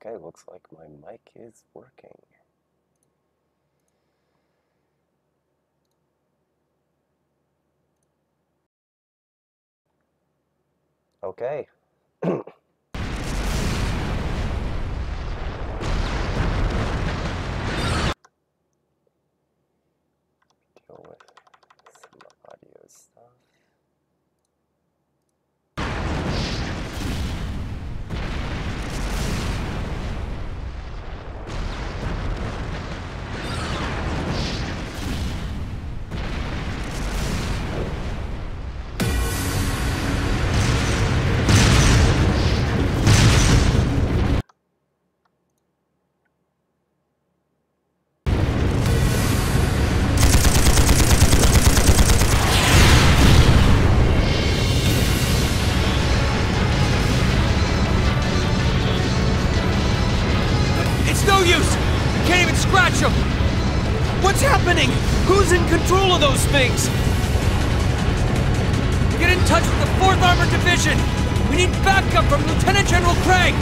Okay, looks like my mic is working. Okay. Deal with some audio stuff. No use! Can't even scratch them! What's happening? Who's in control of those things? Get in touch with the 4th Armored Division! We need backup from Lieutenant General Craig!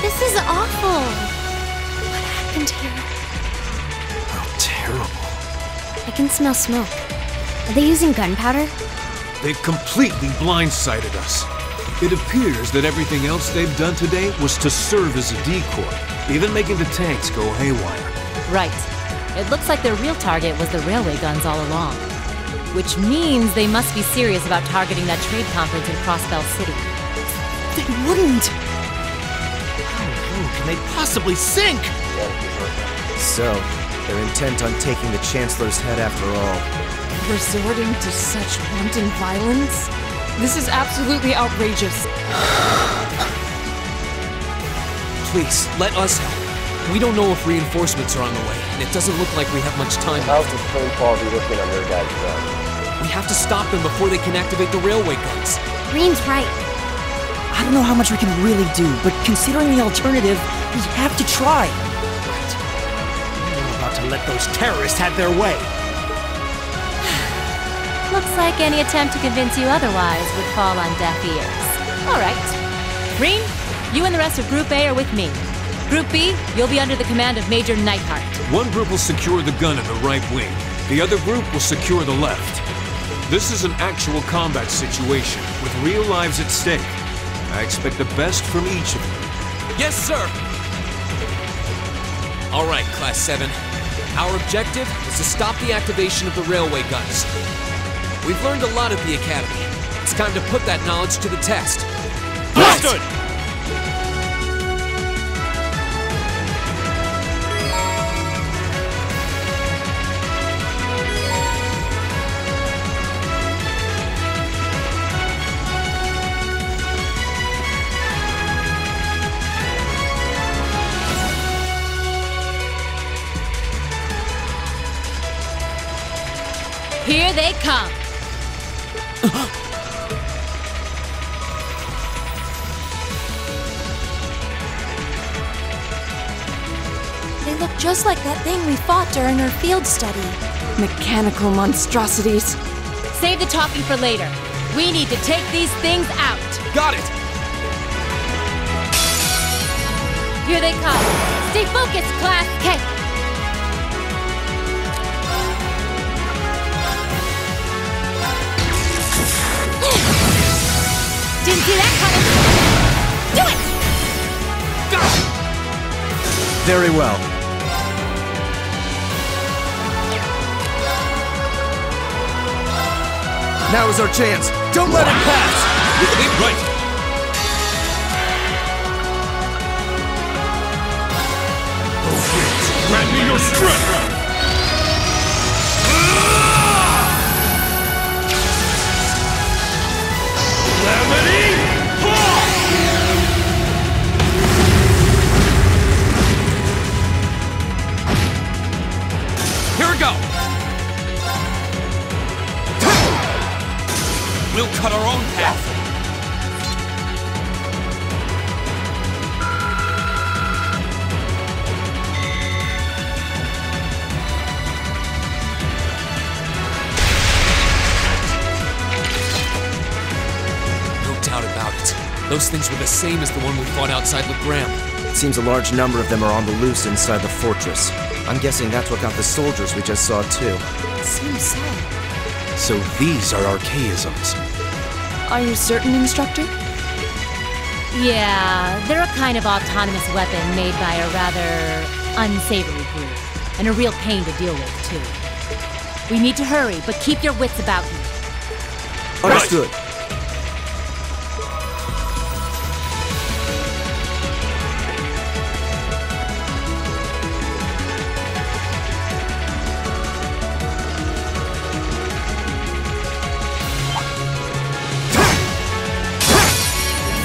This is awful. What happened here? How terrible. I can smell smoke. Are they using gunpowder? They've completely blindsided us. It appears that everything else they've done today was to serve as a decoy, even making the tanks go haywire. Right. It looks like their real target was the railway guns all along. Which means they must be serious about targeting that trade conference in Crossbell City. They wouldn't! How low can they possibly sink? So, they're intent on taking the Chancellor's head after all. Resorting to such wanton violence? This is absolutely outrageous. Please, let us help. We don't know if reinforcements are on the way, and it doesn't look like we have much time How's left. the Twin Paul be looking on their guys' gun? We have to stop them before they can activate the railway guns. Green's right. I don't know how much we can really do, but considering the alternative, we have to try. Right. We're about to let those terrorists have their way. Looks like any attempt to convince you otherwise would fall on deaf ears. All right. Green, you and the rest of Group A are with me. Group B, you'll be under the command of Major Neidhart. One group will secure the gun in the right wing. The other group will secure the left. This is an actual combat situation, with real lives at stake. I expect the best from each of you. Yes, sir! All right, Class 7. Our objective is to stop the activation of the railway guns. We've learned a lot at the Academy. It's time to put that knowledge to the test. Understood! Here they come. They look just like that thing we fought during our field study. Mechanical monstrosities. Save the talking for later. We need to take these things out. Got it! Here they come. Stay focused, class. Okay. Didn't see that coming. Do it! Got it! Very well. Now is our chance. Don't let it pass! Right! Grant me your strength! doubt about it. Those things were the same as the one we fought outside Legram. It seems a large number of them are on the loose inside the fortress. I'm guessing that's what got the soldiers we just saw too. Seems so. So these are archaisms. Are you certain, Instructor? Yeah, they're a kind of autonomous weapon made by a rather unsavory group. And a real pain to deal with, too. We need to hurry, but keep your wits about you. Understood.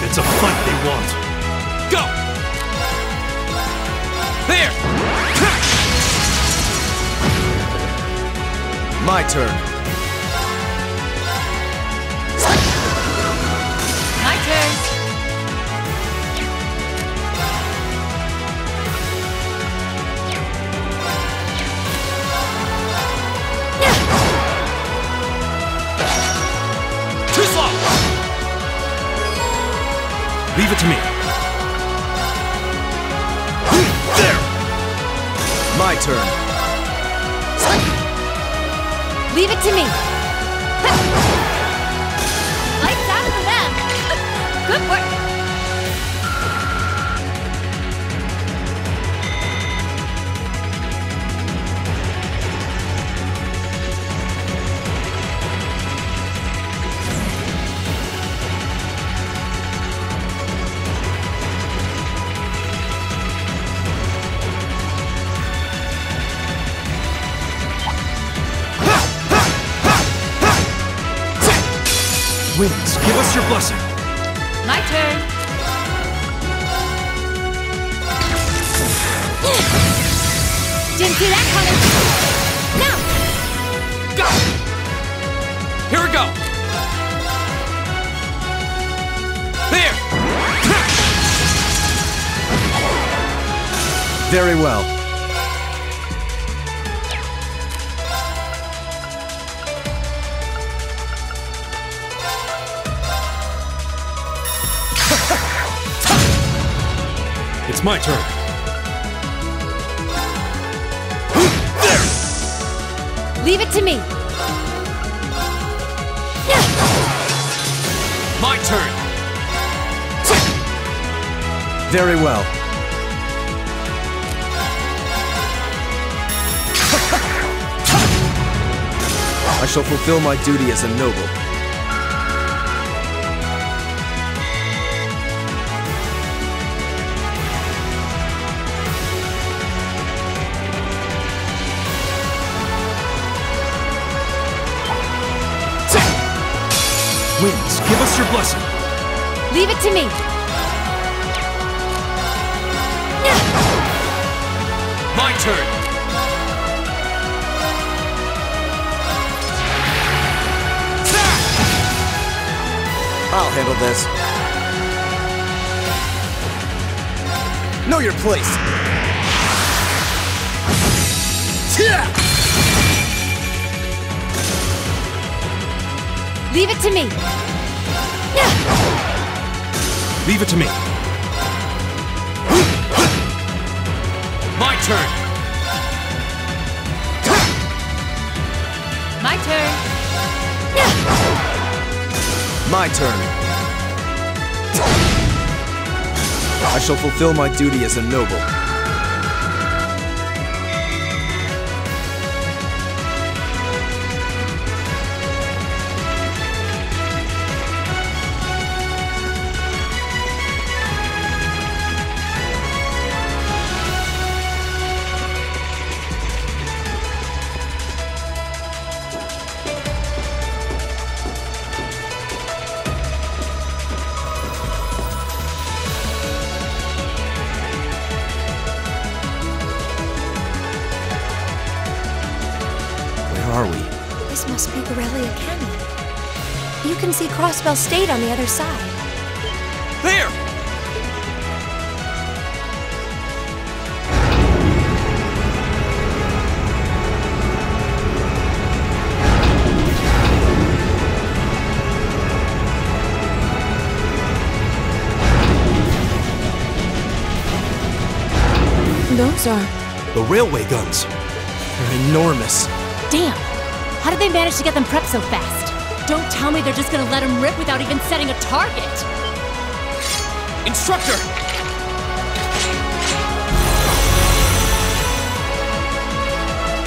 It's a fight they want. Go! There! My turn. My turn. Too slow! Leave it to me. There! My turn. Leave it to me. Lights out for them. Good work. Winds, give us your blessing. My turn. Didn't see that coming. Now. Go! Here we go! There! Very well. It's my turn. Leave it to me. My turn! Very well. I shall fulfill my duty as a noble. Winds, give us your blessing. Leave it to me. My turn! I'll handle this. Know your place. Leave it to me. Leave it to me. My turn! My turn. My turn. I shall fulfill my duty as a noble. Where are we? This must be Corellia Canyon. You can see Crossbell State on the other side. There! those are? The railway guns. They're enormous. Damn! How did they manage to get them prepped so fast? Don't tell me they're just gonna let them rip without even setting a target! Instructor!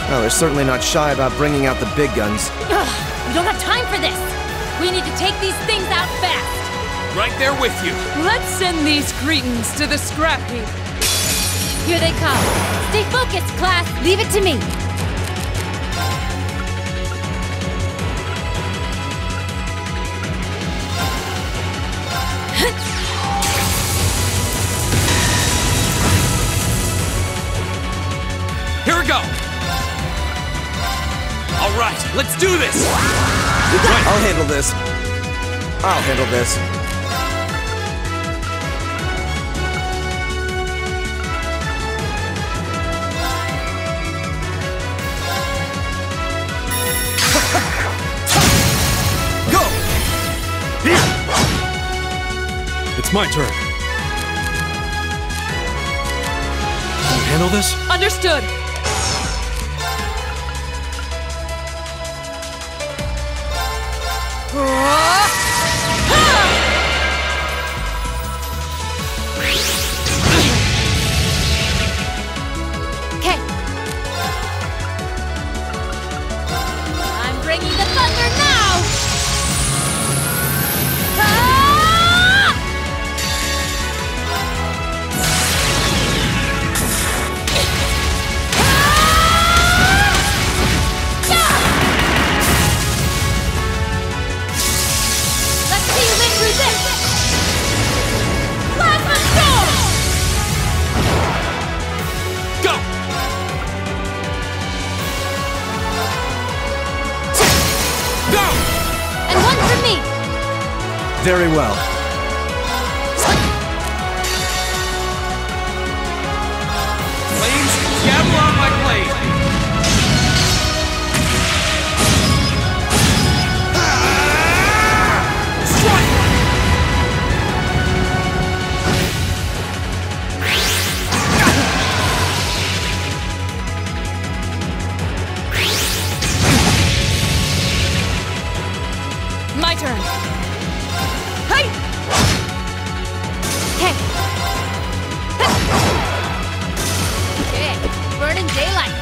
Oh, they're certainly not shy about bringing out the big guns. Ugh, we don't have time for this! We need to take these things out fast! Right there with you! Let's send these cretins to the scrap heap. Here they come. Stay focused, class! Leave it to me! Here we go! Alright, let's do this! I'll handle this. I'll handle this. Go! It's my turn. Can you handle this? Understood. Okay. I'm bringing the thunder now! Ah! Let's see you live through this! Plasma storm! Go! Go! And one for me! Very well. Flames, gather on my blade! Strike! My turn. Hey! Okay. Okay, burning daylight.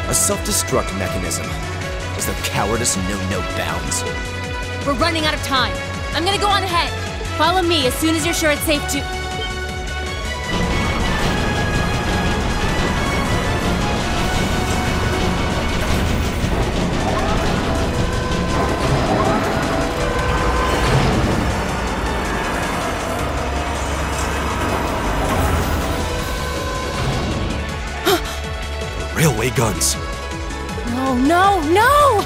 A self-destruct mechanism. As though cowardice know no bounds. We're running out of time. I'm gonna go on ahead. Follow me as soon as you're sure it's safe to. Railway guns. No, no, no!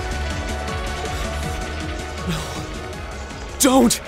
Don't!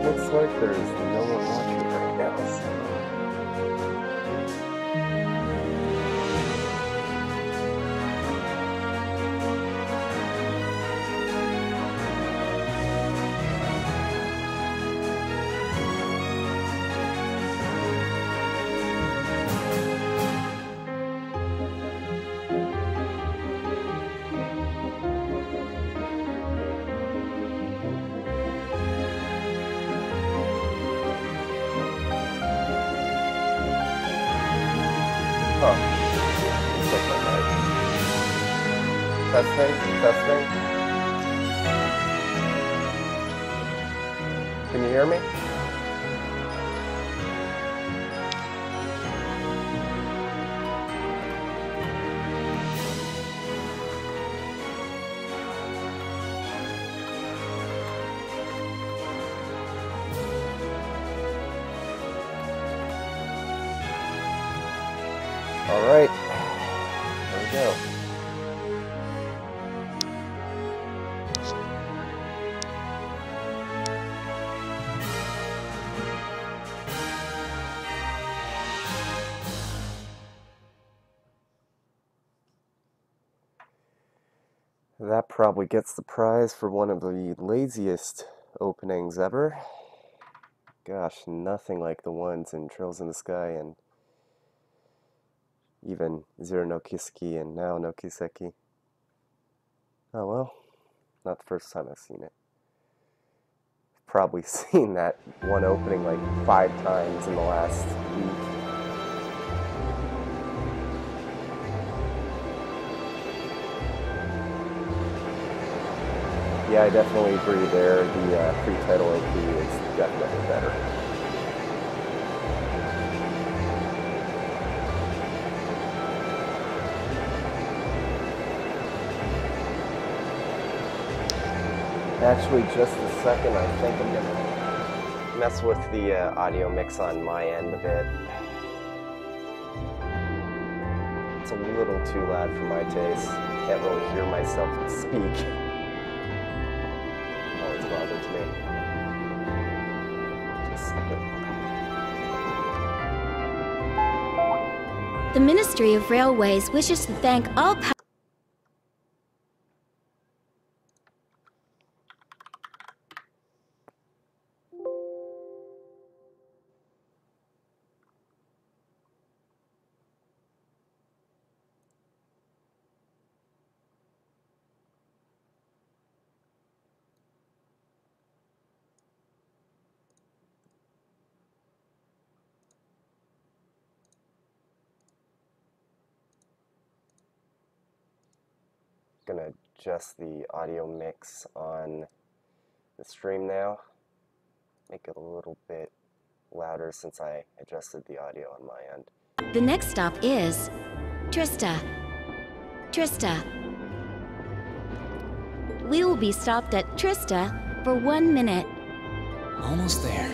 Looks like there's no one watching right now, so... Huh. Looks like my mic. Testing, testing. Can you hear me? All right, there we go. That probably gets the prize for one of the laziest openings ever. Gosh, nothing like the ones in Trails in the Sky and even Zero no Kiseki and now no Kiseki. Oh well, not the first time I've seen it. Probably seen that one opening like 5 times in the last week. Yeah, I definitely agree there. The pre-title AP is definitely better. Actually, just a second, I think I'm gonna mess with the audio mix on my end a bit. It's a little too loud for my taste. Can't really hear myself speak. Always bothers me. Just a second. The Ministry of Railways wishes to thank all Gonna adjust the audio mix on the stream now. Make it a little bit louder since I adjusted the audio on my end. The next stop is Trista. Trista. We will be stopped at Trista for 1 minute. Almost there.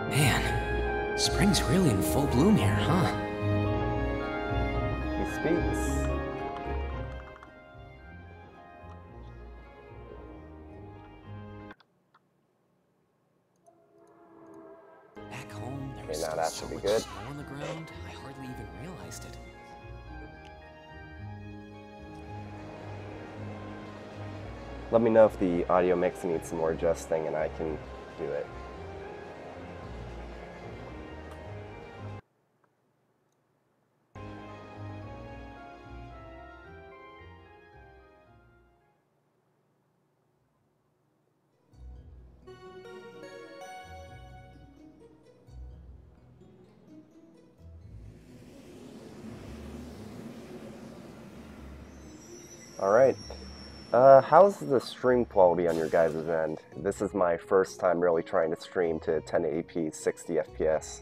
Man, spring's really in full bloom here, huh? He speaks. Back home, there Okay, was now still that so should be much good. snow on the ground, I hardly even realized it. Let me know if the audio mix needs some more adjusting and I can do it. Alright. How's the stream quality on your guys' end? This is my first time really trying to stream to 1080p 60 FPS.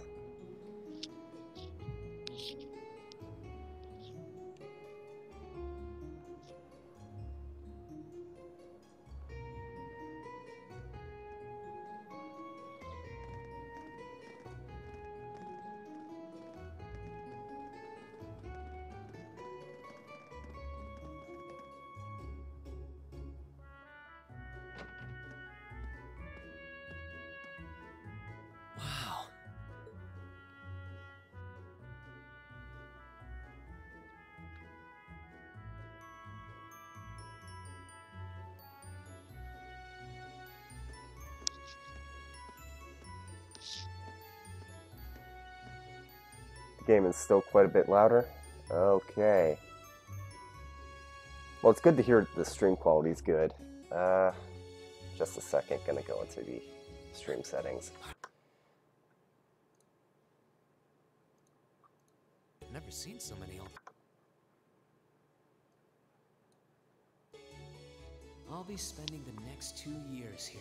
Wow. The game is still quite a bit louder. Okay. Well, it's good to hear the stream quality is good. Just a second, gonna go into the stream settings. never seen so many. I'll be spending the next 2 years here.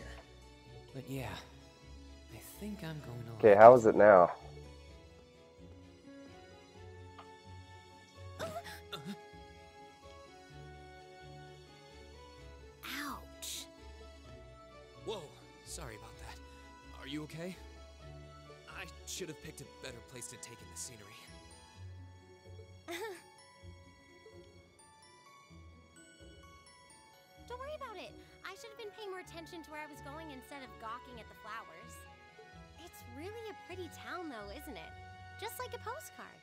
But yeah, I think I'm going to... Okay, how is it now? Ouch. Whoa, sorry about that. Are you okay? I should have picked a better place to take in the scenery. Don't worry about it. I should have been paying more attention to where I was going instead of gawking at the flowers. It's really a pretty town though, isn't it? Just like a postcard.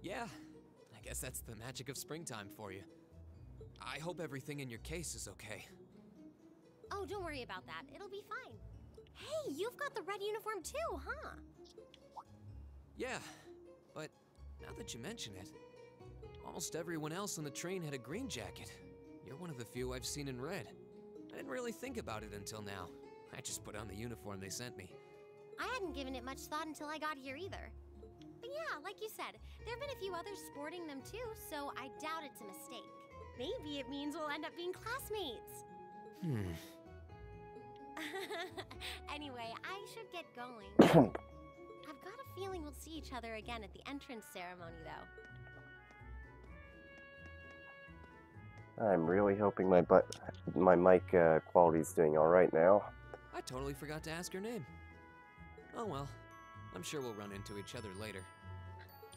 Yeah, I guess that's the magic of springtime for you. I hope everything in your case is okay. Oh, don't worry about that. It'll be fine. Hey, you've got the red uniform too, huh? Yeah, but now that you mention it, almost everyone else on the train had a green jacket. You're one of the few I've seen in red. I didn't really think about it until now. I just put on the uniform they sent me. I hadn't given it much thought until I got here either. But yeah, like you said, there have been a few others sporting them too, so I doubt it's a mistake. Maybe it means we'll end up being classmates. Anyway, I should get going. I've got a feeling we'll see each other again at the entrance ceremony, though. I'm really hoping my mic quality's doing all right now. I totally forgot to ask her name. Oh well, I'm sure we'll run into each other later.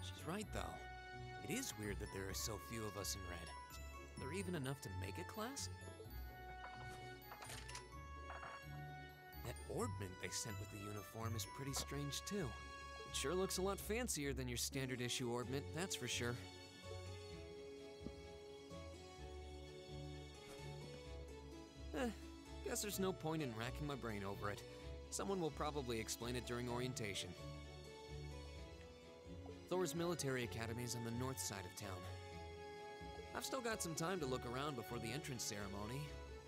She's right, though. It is weird that there are so few of us in red. Are there even enough to make a class? That orbment they sent with the uniform is pretty strange, too. It sure looks a lot fancier than your standard issue orbment, that's for sure. Guess there's no point in racking my brain over it. Someone will probably explain it during orientation. Thor's military academy is on the north side of town. I've still got some time to look around before the entrance ceremony,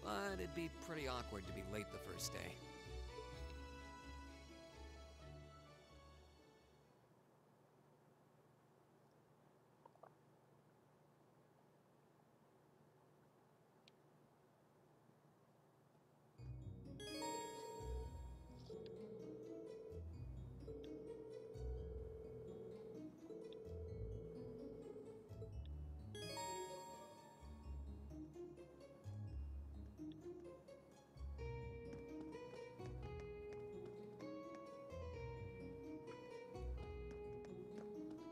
but it'd be pretty awkward to be late the first day.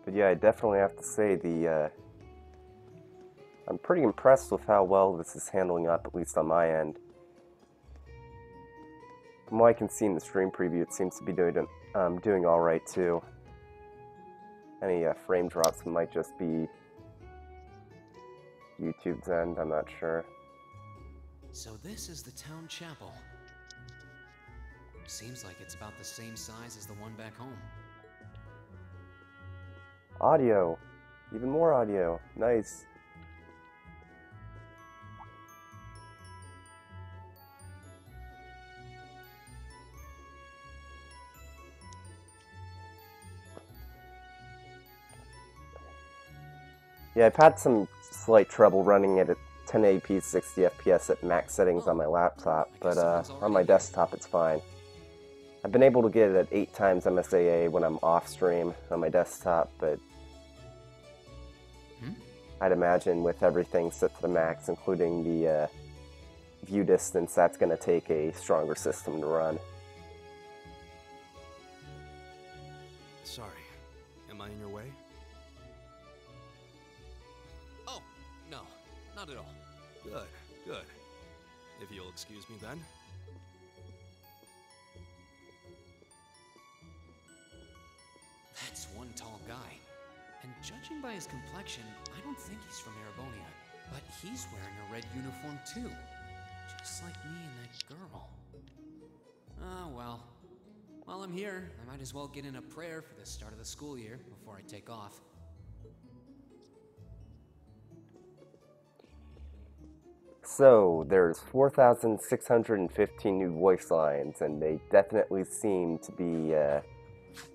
But yeah, I definitely have to say I'm pretty impressed with how well this is handling up, at least on my end. From what I can see in the stream preview, it seems to be doing all right too. Any frame drops might just be YouTube's end, I'm not sure. So this is the town chapel. Seems like it's about the same size as the one back home. Audio! Even more audio. Nice. Yeah, I've had some slight trouble running it at 1080p 60 FPS at max settings on my laptop, but on my desktop it's fine. I've been able to get it at 8 times MSAA when I'm off stream on my desktop, but I'd imagine with everything set to the max, including the view distance, that's going to take a stronger system to run. Sorry, am I in your way? Oh, no, not at all. Good, good. If you'll excuse me then. That's one tall guy. And judging by his complexion, I don't think he's from Erebonia. But he's wearing a red uniform too. Just like me and that girl. Oh well. While I'm here, I might as well get in a prayer for the start of the school year before I take off. So, there's 4,615 new voice lines, and they definitely seem to be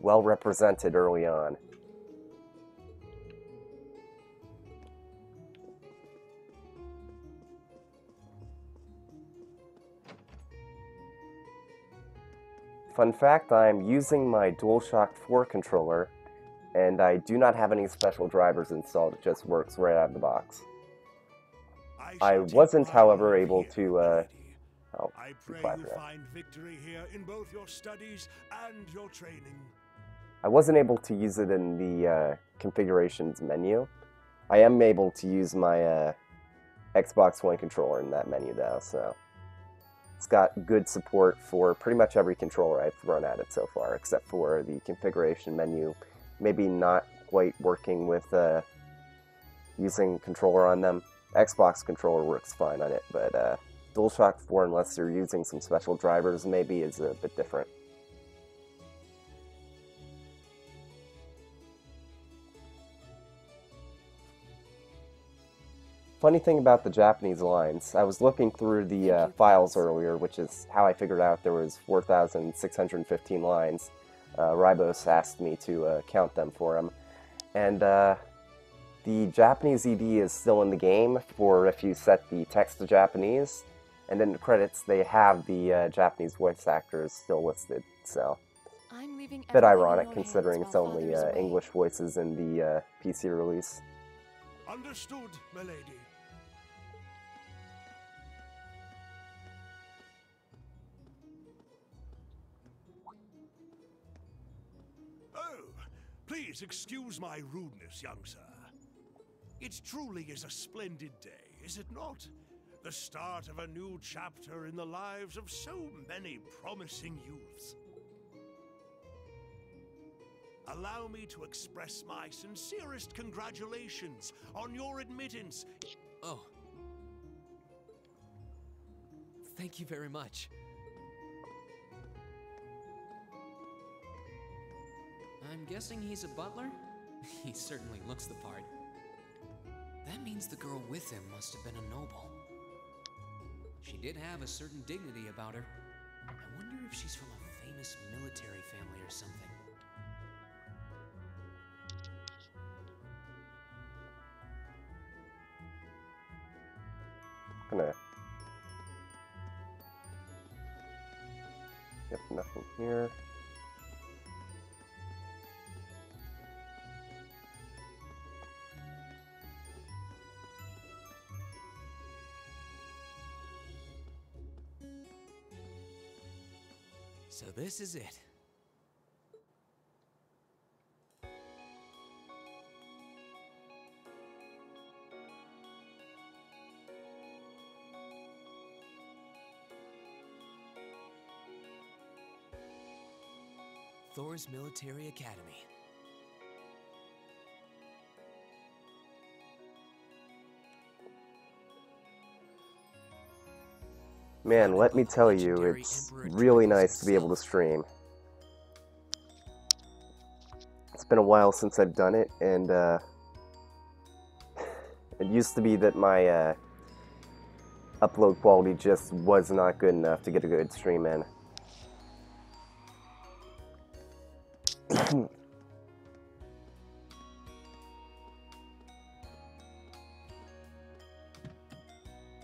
well represented early on. Fun fact, I'm using my DualShock 4 controller, and I do not have any special drivers installed. It just works right out of the box. I wasn't, however, able to, oh, I pray you find victory here in both your studies and your training. I wasn't able to use it in the configurations menu. I am able to use my Xbox One controller in that menu though, so it's got good support for pretty much every controller I've thrown at it so far, except for the configuration menu. Maybe not quite working with using controller on them. Xbox controller works fine on it, but DualShock 4, unless you're using some special drivers, maybe is a bit different. Funny thing about the Japanese lines, I was looking through the files earlier, which is how I figured out there was 4,615 lines. Ribos asked me to count them for him. And the Japanese ED is still in the game for if you set the text to Japanese. And in the credits, they have the Japanese voice actors still listed, so a bit ironic considering it's only English voices in the PC release. Understood, milady. Oh, please excuse my rudeness, young sir. It truly is a splendid day, is it not? The start of a new chapter in the lives of so many promising youths. Allow me to express my sincerest congratulations on your admittance. Oh. Thank you very much. I'm guessing he's a butler? He certainly looks the part. That means the girl with him must have been a noble. She did have a certain dignity about her. I wonder if she's from a famous military family or something. Gonna. Yep, nothing here. So this is it. Thor's Military Academy. Man, let me tell you, it's really nice to be able to stream. It's been a while since I've done it, and it used to be that my upload quality just was not good enough to get a good stream in.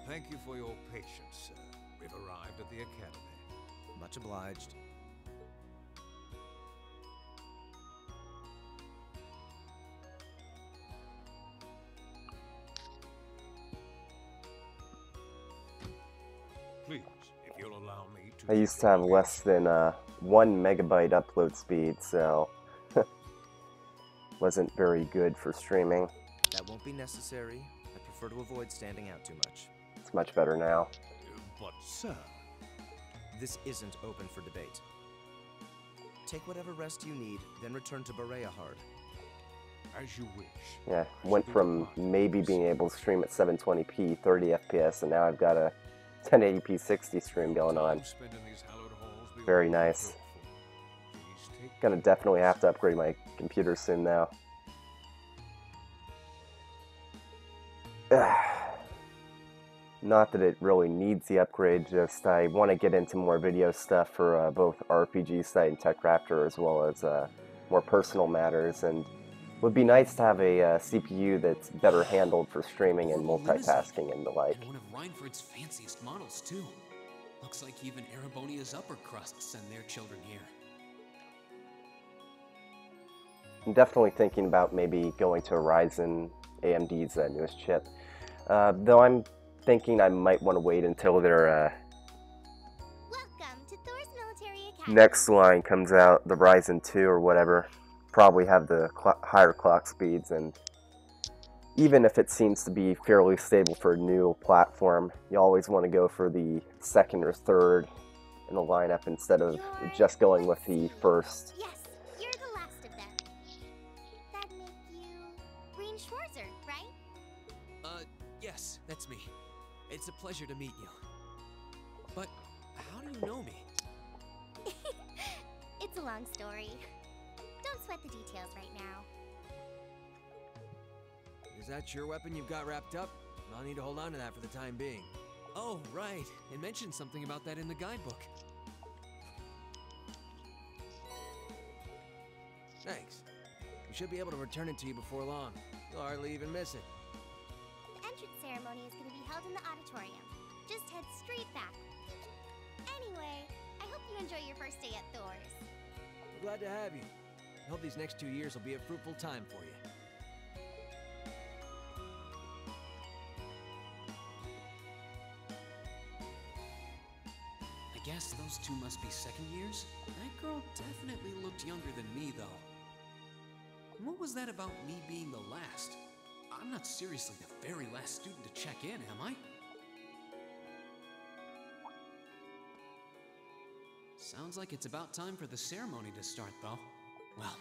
Thank you for your patience, sir. We've arrived at the academy. Much obliged. Please, if you'll allow me to... I used to have less than 1 megabyte upload speed, so wasn't very good for streaming. That won't be necessary. I prefer to avoid standing out too much. It's much better now. But, sir... This isn't open for debate. Take whatever rest you need, then return to Bareahard. As you wish. Yeah, went from maybe being able to stream at 720p, 30 FPS, and now I've got a 1080p 60 stream going on. Very nice. Gonna definitely have to upgrade my computer soon now. Not that it really needs the upgrade, just I want to get into more video stuff for both RPG site and TechRaptor, as well as more personal matters, and it would be nice to have a CPU that's better handled for streaming and multitasking and the like. And one of Reinford's fanciest models too. Looks like even Erebonia's upper crust send their children here. I'm definitely thinking about maybe going to Ryzen, AMD's newest chip. Though I'm thinking I might want to wait until their Welcome to Thor's Military Academy. next line comes out, the Ryzen 2 or whatever. Probably have the higher clock speeds, and even if it seems to be fairly stable for a new platform, you always want to go for the second or third in the lineup instead of just going with the first. Yes, you're the last of them. That'd make you Green Schwarzer, right? Yes, that's me. It's a pleasure to meet you. But how do you know me? It's a long story. Don't sweat the details right now. Is that your weapon you've got wrapped up? I'll need to hold on to that for the time being. Oh, right. It mentioned something about that in the guidebook. Thanks. We should be able to return it to you before long. You'll hardly even miss it. The entrance ceremony is going to be held in the auditorium. Just head straight back. Anyway, I hope you enjoy your first day at Thor's. We're glad to have you. I hope these next 2 years will be a fruitful time for you. I guess those two must be second years? That girl definitely looked younger than me, though. What was that about me being the last? I'm not seriously the very last student to check in, am I? Sounds like it's about time for the ceremony to start, though. Well,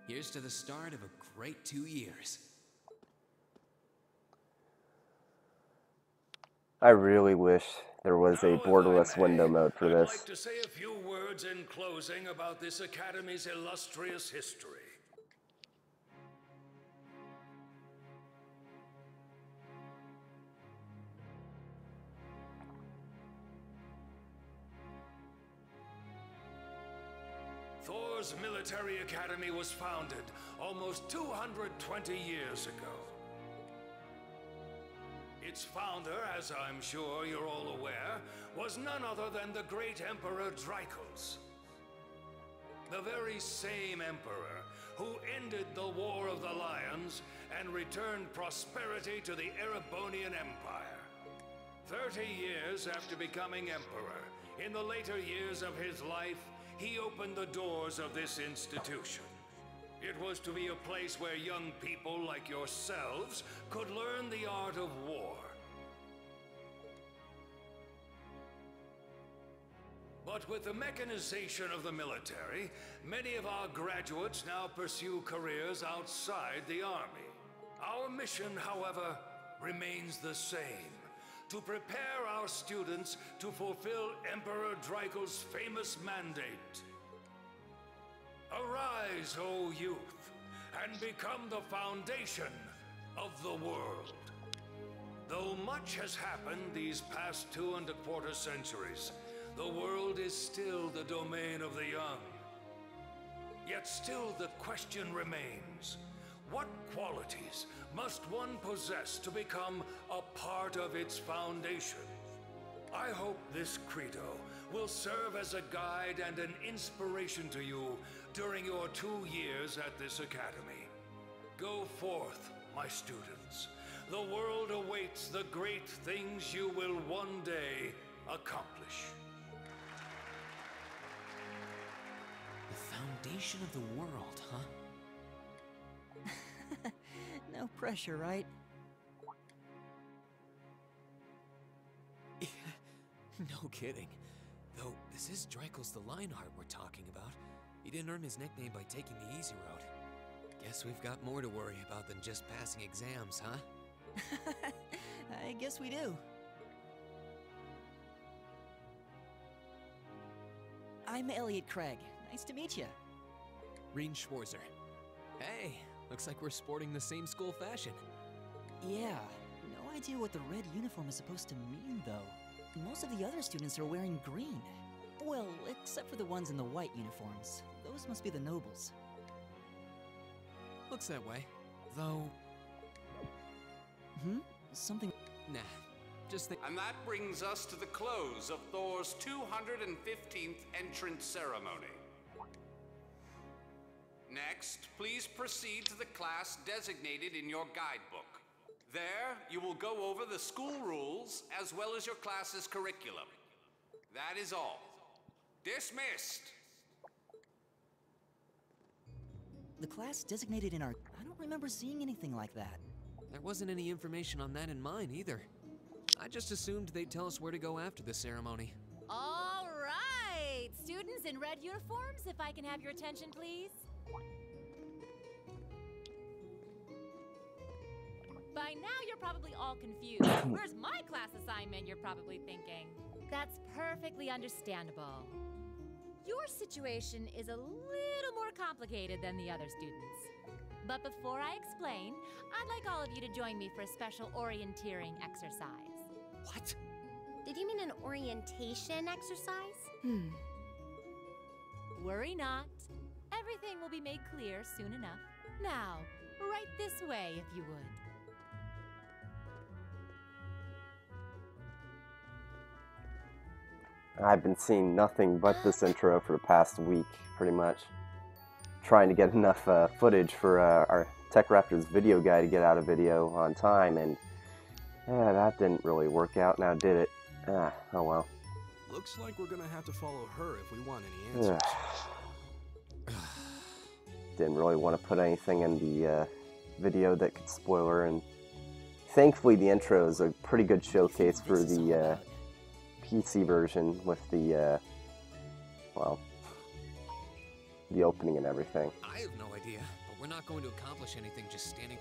here's to the start of a great 2 years. I really wish there was a borderless window mode for this. I'd like to say a few words in closing about this academy's illustrious history. Thor's Military Academy was founded almost 220 years ago. Its founder, as I'm sure you're all aware, was none other than the great Emperor Dreichels. The very same emperor who ended the War of the Lions and returned prosperity to the Erebonian Empire. 30 years after becoming emperor, in the later years of his life, he opened the doors of this institution. It was to be a place where young people like yourselves could learn the art of war. But with the mechanization of the military, many of our graduates now pursue careers outside the army. Our mission, however, remains the same: to prepare our students to fulfill Emperor Dreichels' famous mandate. Arise, O youth, and become the foundation of the world. Though much has happened these past 2¼ centuries, the world is still the domain of the young. Yet still the question remains: what qualities must one possess to become a part of its foundation? I hope this credo will serve as a guide and an inspiration to you during your 2 years at this academy. Go forth, my students. The world awaits the great things you will one day accomplish. The foundation of the world, huh? No pressure, right? No kidding. Though, this is Dreichels the Lionheart we're talking about. He didn't earn his nickname by taking the easy road. Guess we've got more to worry about than just passing exams, huh? I guess we do. I'm Elliot Craig. Nice to meet you. Rean Schwarzer. Hey, looks like we're sporting the same school fashion. Yeah, no idea what the red uniform is supposed to mean, though. Most of the other students are wearing green. Well, except for the ones in the white uniforms. Those must be the nobles. Looks that way. Though... Hmm? Something... Nah, just think... And that brings us to the close of Thor's 215th entrance ceremony. Next, please proceed to the class designated in your guidebook. There, you will go over the school rules as well as your class's curriculum. That is all. Dismissed! The class designated in our... I don't remember seeing anything like that. There wasn't any information on that in mine, either. I just assumed they'd tell us where to go after the ceremony. All right! Students in red uniforms, if I can have your attention, please. By now, you're probably all confused. Where's my class assignment, you're probably thinking. That's perfectly understandable. Your situation is a little more complicated than the other students. But before I explain, I'd like all of you to join me for a special orienteering exercise. What? Did you mean an orientation exercise? Worry not. Everything will be made clear soon enough. Now, right this way, if you would. I've been seeing nothing but this intro for the past week, pretty much. Trying to get enough footage for our Tech Raptors video guy to get out a video on time, and that didn't really work out, now did it? Oh well. Looks like we're gonna have to follow her if we want any answers. Didn't really want to put anything in the video that could spoil her, and thankfully the intro is a pretty good showcase for the PC version with the, well, the opening and everything. I have no idea, but we're not going to accomplish anything just standing...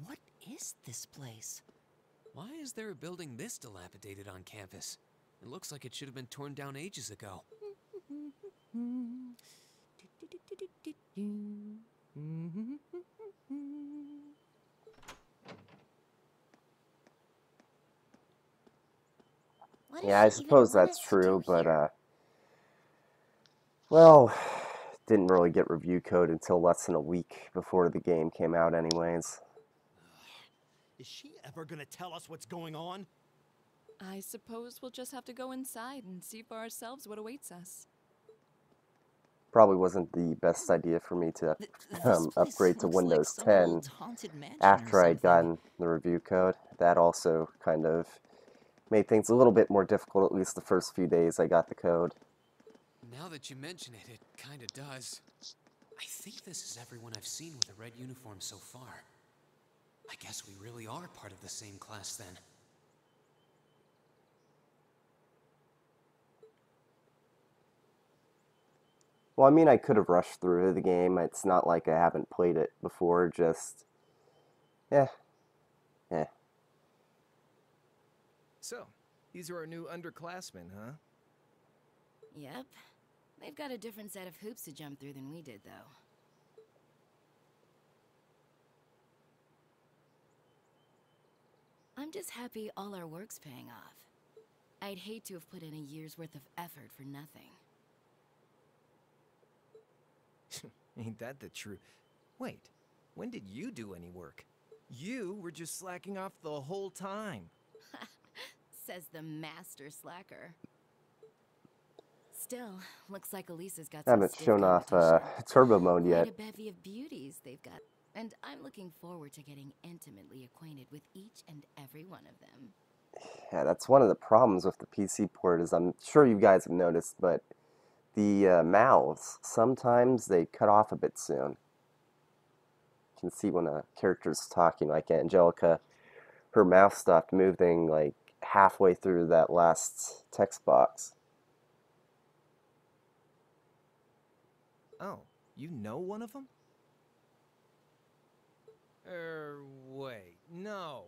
What is this place? Why is there a building this dilapidated on campus? It looks like it should have been torn down ages ago. Yeah, I suppose that's true, but, well, didn't really get review code until less than a week before the game came out anyways. Is she ever gonna tell us what's going on? I suppose we'll just have to go inside and see for ourselves what awaits us. Probably wasn't the best idea for me to upgrade to Windows 10 after I'd gotten the review code. That also kind of made things a little bit more difficult, at least the first few days I got the code. Now that you mention it, it kinda does. I think this is everyone I've seen with a red uniform so far. I guess we really are part of the same class then. Well, I mean, I could have rushed through the game. It's not like I haven't played it before, just... So, these are our new underclassmen, huh? Yep. They've got a different set of hoops to jump through than we did, though. I'm just happy all our work's paying off. I'd hate to have put in a year's worth of effort for nothing. Ain't that the truth? Wait, when did you do any work? You were just slacking off the whole time. Says the master slacker. Still, looks like Elisa's got I haven't shown off turbo mode yet. Quite a bevy of beauties they've got. And I'm looking forward to getting intimately acquainted with each and every one of them. Yeah, that's one of the problems with the PC port, is I'm sure you guys have noticed, but the mouths, sometimes they cut off a bit soon. You can see when a character's talking, like Angelica, her mouth stopped moving like halfway through that last text box. Oh, you know one of them? Wait. No,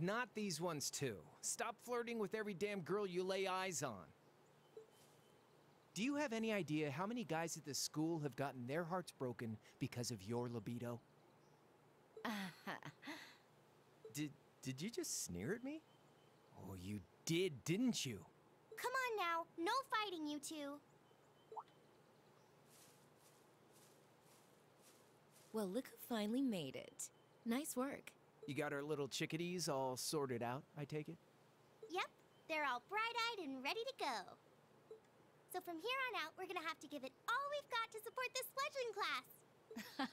not these ones too. Stop flirting with every damn girl you lay eyes on. Do you have any idea how many guys at this school have gotten their hearts broken because of your libido? Did you just sneer at me? Oh, you did, didn't you? Come on now, no fighting, you two. Well, look who finally made it. Nice work. You got our little chickadees all sorted out, I take it? Yep, they're all bright-eyed and ready to go. So from here on out, we're gonna have to give it all we've got to support this fledgling class.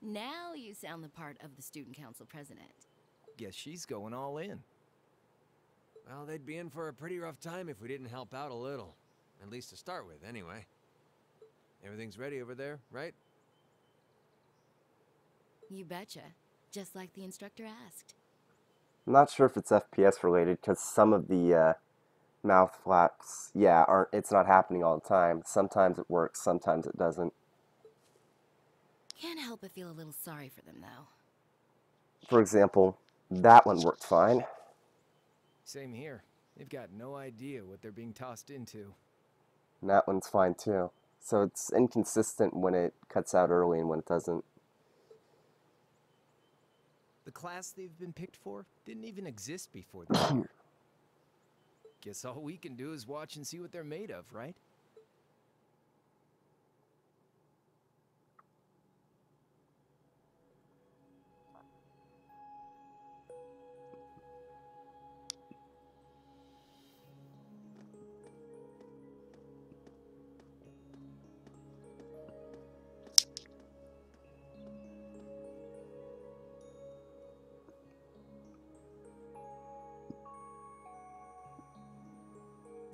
Now you sound the part of the student council president. Guess she's going all in. Well, they'd be in for a pretty rough time if we didn't help out a little. At least to start with, anyway. Everything's ready over there, right? You betcha. Just like the instructor asked. I'm not sure if it's FPS related, because some of the mouth flaps, it's not happening all the time. Sometimes it works, sometimes it doesn't. Can't help but feel a little sorry for them, though. For example, that one worked fine. Same here. They've got no idea what they're being tossed into. And that one's fine too. So it's inconsistent when it cuts out early and when it doesn't. The class they've been picked for didn't even exist before this year. Guess all we can do is watch and see what they're made of, right?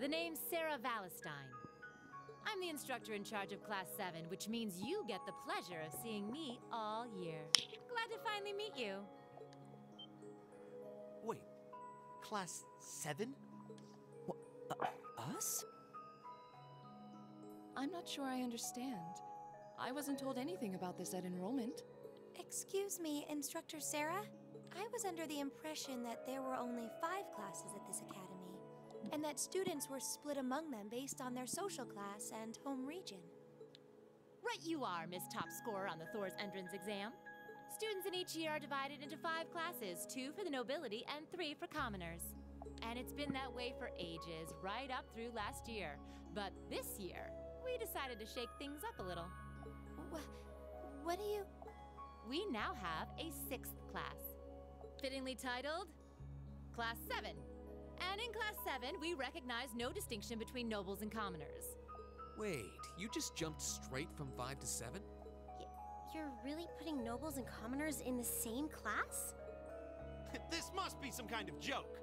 The name's Sarah Valestine. I'm the instructor in charge of Class 7, which means you get the pleasure of seeing me all year. Glad to finally meet you. Wait, Class 7? Us? I'm not sure I understand. I wasn't told anything about this at enrollment. Excuse me, Instructor Sarah? I was under the impression that there were only 5 classes at this academy, and that students were split among them based on their social class and home region. Right you are, Miss Top Scorer on the Thor's entrance exam. Students in each year are divided into 5 classes, 2 for the nobility and 3 for commoners. And it's been that way for ages, right up through last year. But this year, we decided to shake things up a little. What do you... We now have a 6th class, fittingly titled Class 7. And in Class 7, we recognize no distinction between nobles and commoners. Wait, you just jumped straight from 5 to 7? You're really putting nobles and commoners in the same class? This must be some kind of joke.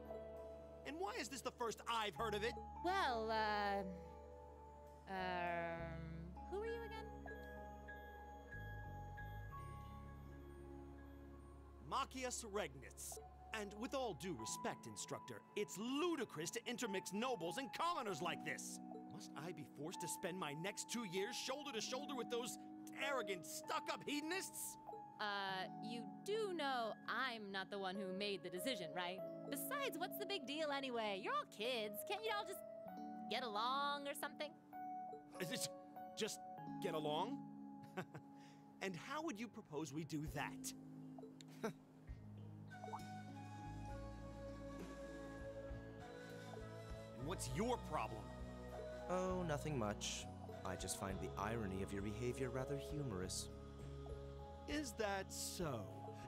And why is this the first I've heard of it? Well, who are you again? Machias Regnitz. And with all due respect, Instructor, it's ludicrous to intermix nobles and commoners like this. Must I be forced to spend my next 2 years shoulder to shoulder with those arrogant, stuck-up hedonists? You do know I'm not the one who made the decision, right? Besides, what's the big deal anyway? You're all kids. Can't you all just get along or something? Just get along? And how would you propose we do that? What's your problem? Oh, nothing much. I just find the irony of your behavior rather humorous. Is that so?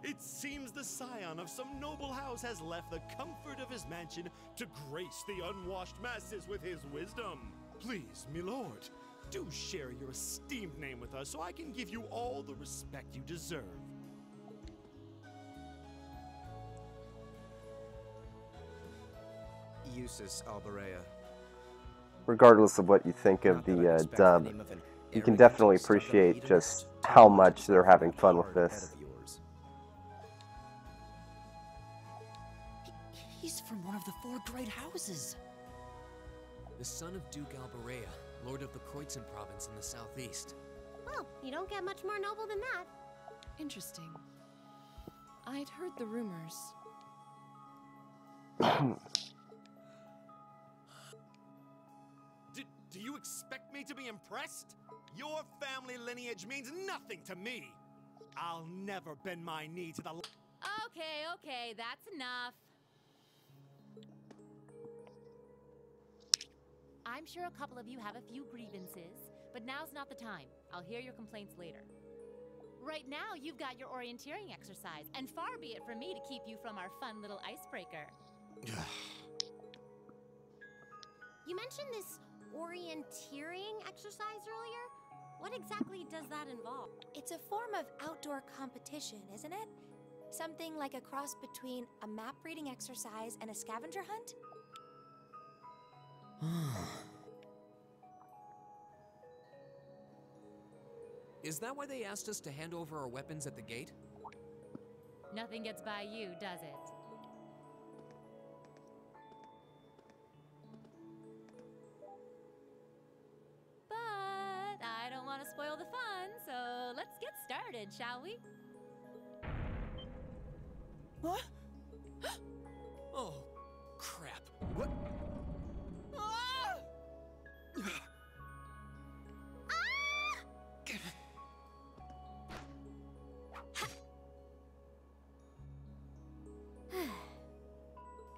It seems the scion of some noble house has left the comfort of his mansion to grace the unwashed masses with his wisdom. Please, milord, do share your esteemed name with us so I can give you all the respect you deserve. Eustace Alberea. Regardless of what you think of the dub, you can definitely appreciate just how much they're having fun with this. He's from one of the 4 great houses. The son of Duke Alberea, Lord of the Kreutzen province in the southeast. Well, you don't get much more noble than that. Interesting. I'd heard the rumors. Do you expect me to be impressed? Your family lineage means nothing to me. I'll never bend my knee to the... Okay, that's enough. I'm sure a couple of you have a few grievances, but now's not the time. I'll hear your complaints later. Right now, you've got your orienteering exercise, and far be it from me to keep you from our fun little icebreaker. You mentioned this orienteering exercise earlier? What exactly does that involve? It's a form of outdoor competition, isn't it? Something like a cross between a map-reading exercise and a scavenger hunt? Is that why they asked us to hand over our weapons at the gate? Nothing gets by you, does it? But I don't want to spoil the fun, so let's get started, shall we? What? Oh, crap. What?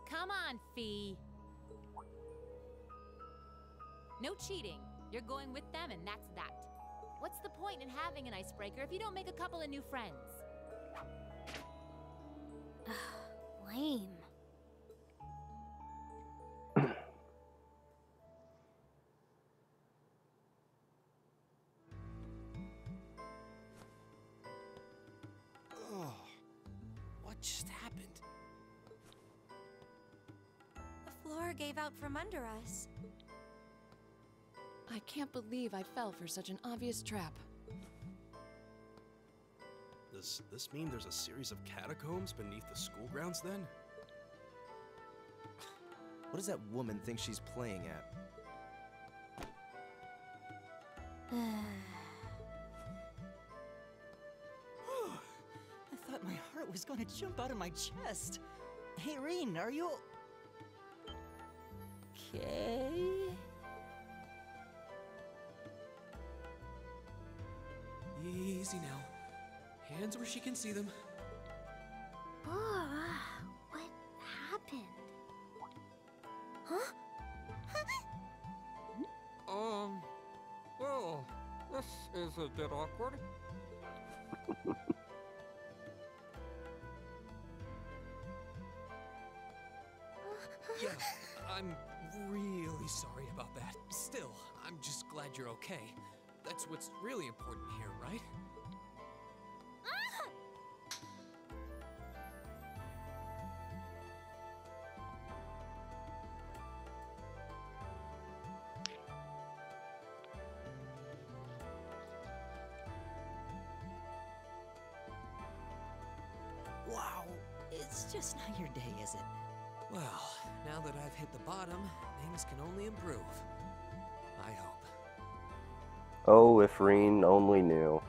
Come on, Fee. No cheating. You're going with them, and that's that. What's the point in having an icebreaker if you don't make a couple of new friends? Lame. Oh, what just happened? The floor gave out from under us. I can't believe I fell for such an obvious trap. Does this mean there's a series of catacombs beneath the school grounds then? What does that woman think she's playing at? I thought my heart was gonna jump out of my chest. Hey, Rean, are you... okay? Easy now. Hands where she can see them. What happened? Huh? Well, this is a bit awkward. Yeah, I'm really sorry about that. Still, I'm just glad you're okay. That's what's really important here, right? Wow, it's just not your day, is it? Well, now that I've hit the bottom, things can only improve. I hope. Oh, if Rean only knew.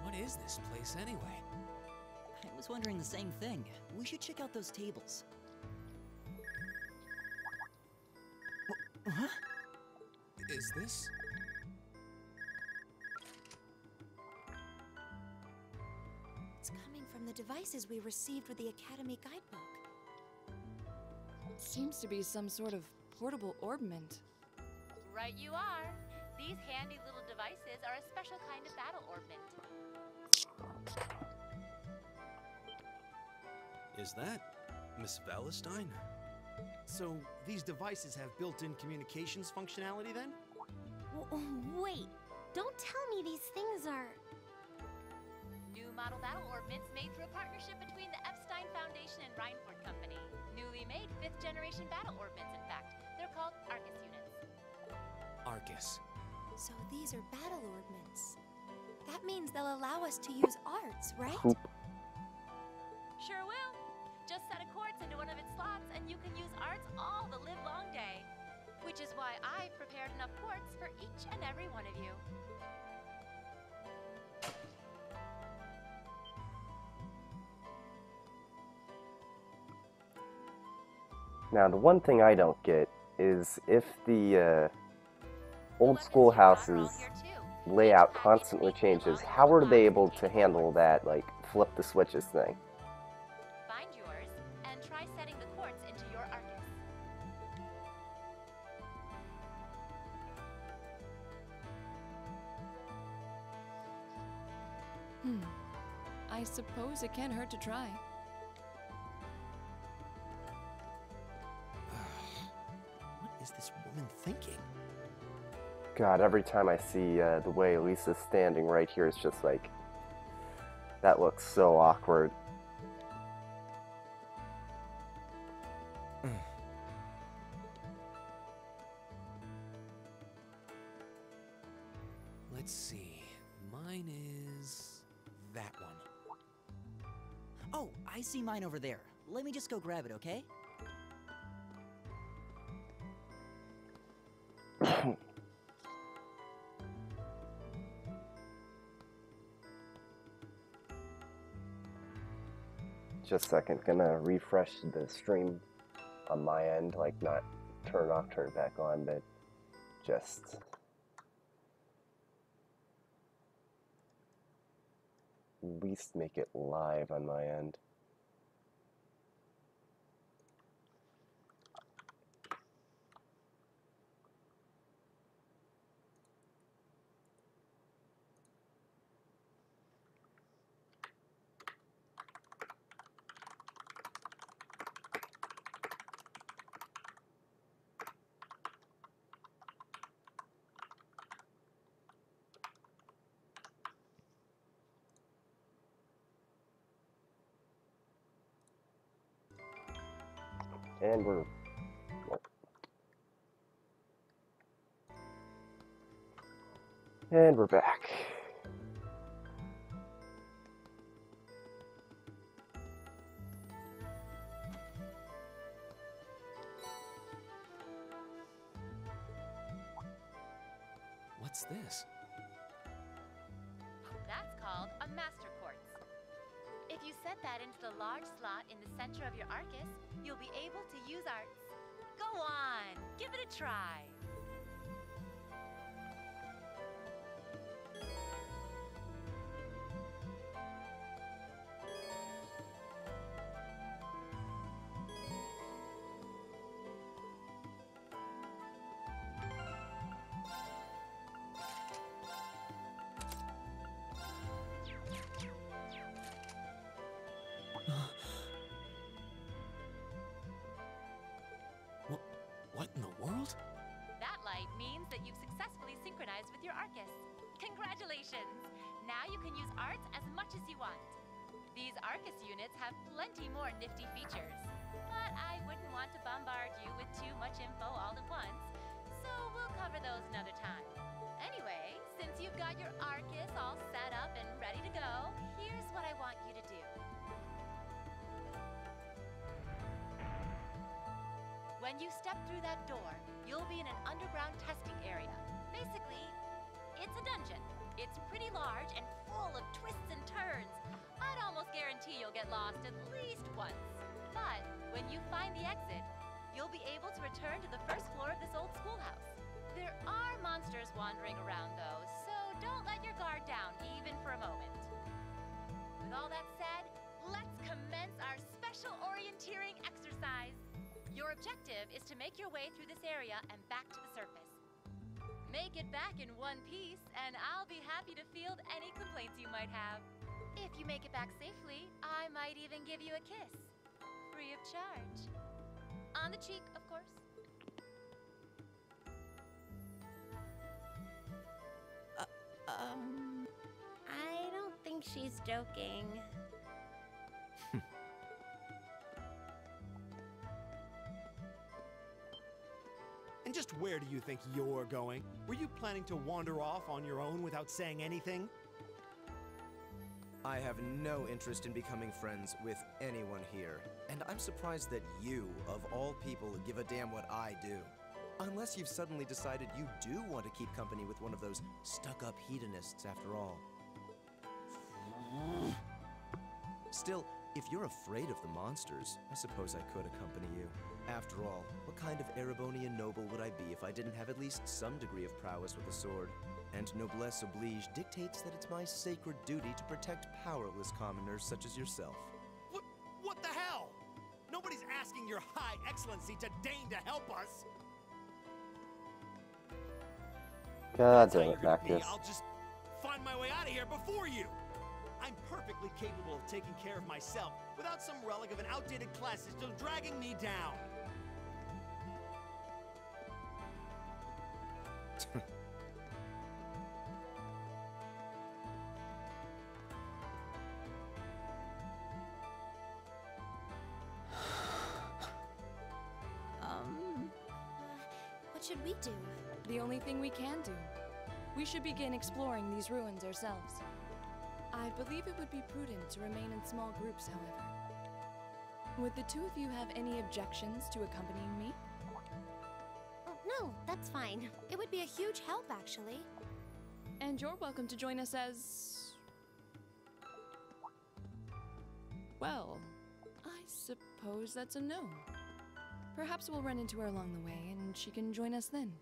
What is this place anyway? I was wondering the same thing. We should check out those tables. Huh? Is this? It's coming from the devices we received with the Academy guidebook. Seems to be some sort of portable orbment. Right you are. These handy little devices are a special kind of battle orbment. Is that Miss Valentine? So, these devices have built-in communications functionality then? Wait, don't tell me these things are... New model battle orbits made through a partnership between the Epstein Foundation and Reinford Company. Newly made 5th generation battle orbits, in fact. They're called Arcus units. Arcus. So these are battle orbments. That means they'll allow us to use arts, right? Sure will. Just arts all the livelong day. Which is why I've prepared enough quartz for each and every one of you. Now, the one thing I don't get is if the old schoolhouse's layout constantly changes, how are they able to handle that, like, flip the switches thing? Find yours and try setting the quartz into your Arcus. I suppose it can't hurt to try. What is this woman thinking? God, every time I see the way Lisa's standing right here, it's just like, that looks so awkward. Let's see. Mine is that one. Oh, I see mine over there. Let me just go grab it, okay? Just a second, gonna refresh the stream on my end, like not turn it off, turn it back on, but just at least make it live on my end. And we're back. What's this? That's called a master quartz. If you set that into the large slot in the center of your Arcus, you'll be able to use arts. Go on, give it a try. What in the world? That light means that you've successfully synchronized with your Arcus. Congratulations! Now you can use arts as much as you want. These Arcus units have plenty more nifty features, but I wouldn't want to bombard you with too much info all at once, so we'll cover those another time. Anyway, since you've got your Arcus all set up and ready to go, here's what I want you to do. When you step through that door, you'll be in an underground testing area. Basically, it's a dungeon. It's pretty large and full of twists and turns. I'd almost guarantee you'll get lost at least once. But when you find the exit, you'll be able to return to the first floor of this old schoolhouse. There are monsters wandering around though, so don't let your guard down even for a moment. With all that said, let's commence our special orienteering exercise. Your objective is to make your way through this area and back to the surface. Make it back in one piece, and I'll be happy to field any complaints you might have. If you make it back safely, I might even give you a kiss. Free of charge. On the cheek, of course. I don't think she's joking. And just where do you think you're going? Were you planning to wander off on your own without saying anything? I have no interest in becoming friends with anyone here, and I'm surprised that you, of all people, give a damn what I do. Unless you've suddenly decided you do want to keep company with one of those stuck-up hedonists after all. Still, if you're afraid of the monsters, I suppose I could accompany you. After all, what kind of Erebonian noble would I be if I didn't have at least some degree of prowess with a sword? And noblesse oblige dictates that it's my sacred duty to protect powerless commoners such as yourself. What the hell? Nobody's asking your High Excellency to deign to help us. God damn it, Bacchus. I'll just find my way out of here before you. I'm perfectly capable of taking care of myself without some relic of an outdated class system dragging me down. What should we do? The only thing we can do. We should begin exploring these ruins ourselves. I believe it would be prudent to remain in small groups, however. Would the two of you have any objections to accompanying me? Oh, no, that's fine. It would be a huge help, actually. And you're welcome to join us as... well, I suppose that's a no. Perhaps we'll run into her along the way, and she can join us then.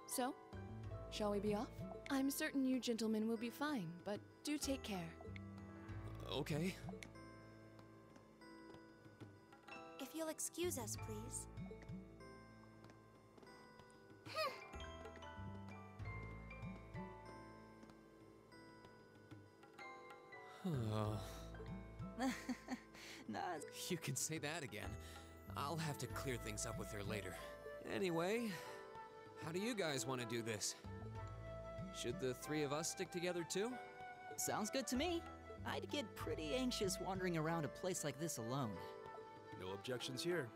So, shall we be off? I'm certain you gentlemen will be fine, but do take care. Okay. If you'll excuse us, please. You can say that again. I'll have to clear things up with her later. Anyway, how do you guys want to do this? Should the three of us stick together too? Sounds good to me. I'd get pretty anxious wandering around a place like this alone. No objections here.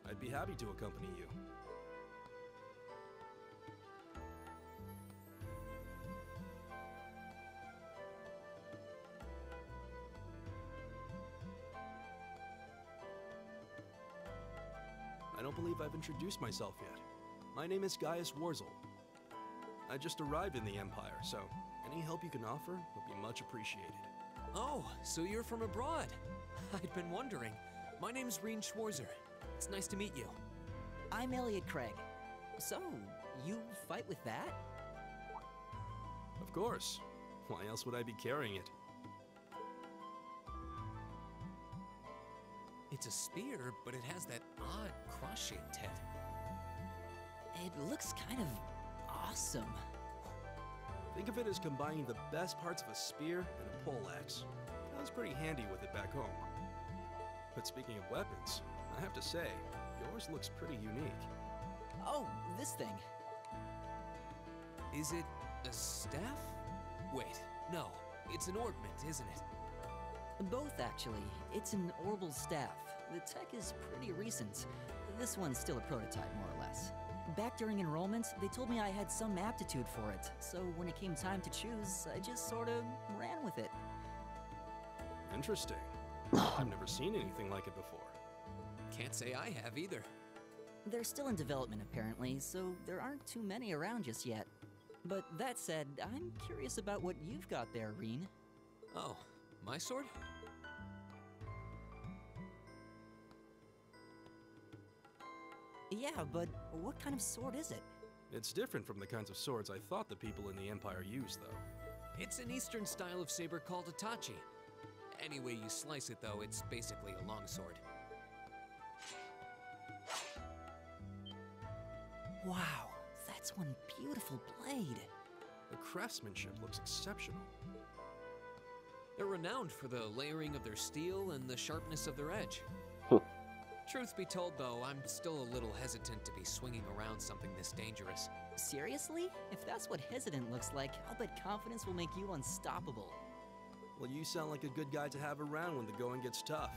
I'd be happy to accompany you. I don't believe I've introduced myself yet. My name is Gaius Warzel. I just arrived in the Empire, so any help you can offer would be much appreciated. Oh, so you're from abroad. I'd been wondering. My name's Rean Schwarzer. It's nice to meet you. I'm Elliot Craig. So, you fight with that? Of course. Why else would I be carrying it? It's a spear, but it has that odd cross-shaped head. It looks kind of awesome. Think of it as combining the best parts of a spear and a poleaxe. I was pretty handy with it back home. But speaking of weapons, I have to say, yours looks pretty unique. Oh, this thing. Is it a staff? Wait, no. It's an ornament, isn't it? Both, actually. It's an Orbal staff. The tech is pretty recent. This one's still a prototype, more or less. Back during enrollment, they told me I had some aptitude for it, so when it came time to choose, I just sort of ran with it. Interesting. I've never seen anything like it before. Can't say I have either. They're still in development, apparently, so there aren't too many around just yet. But that said, I'm curious about what you've got there, Rean. Oh, my sword? Yeah, but what kind of sword is it? It's different from the kinds of swords I thought the people in the Empire used, though. It's an Eastern style of saber called a tachi. Any way you slice it, though, it's basically a longsword. Wow, that's one beautiful blade. The craftsmanship looks exceptional. They're renowned for the layering of their steel and the sharpness of their edge. Truth be told, though, I'm still a little hesitant to be swinging around something this dangerous. Seriously? If that's what hesitant looks like, I'll bet confidence will make you unstoppable. Well, you sound like a good guy to have around when the going gets tough.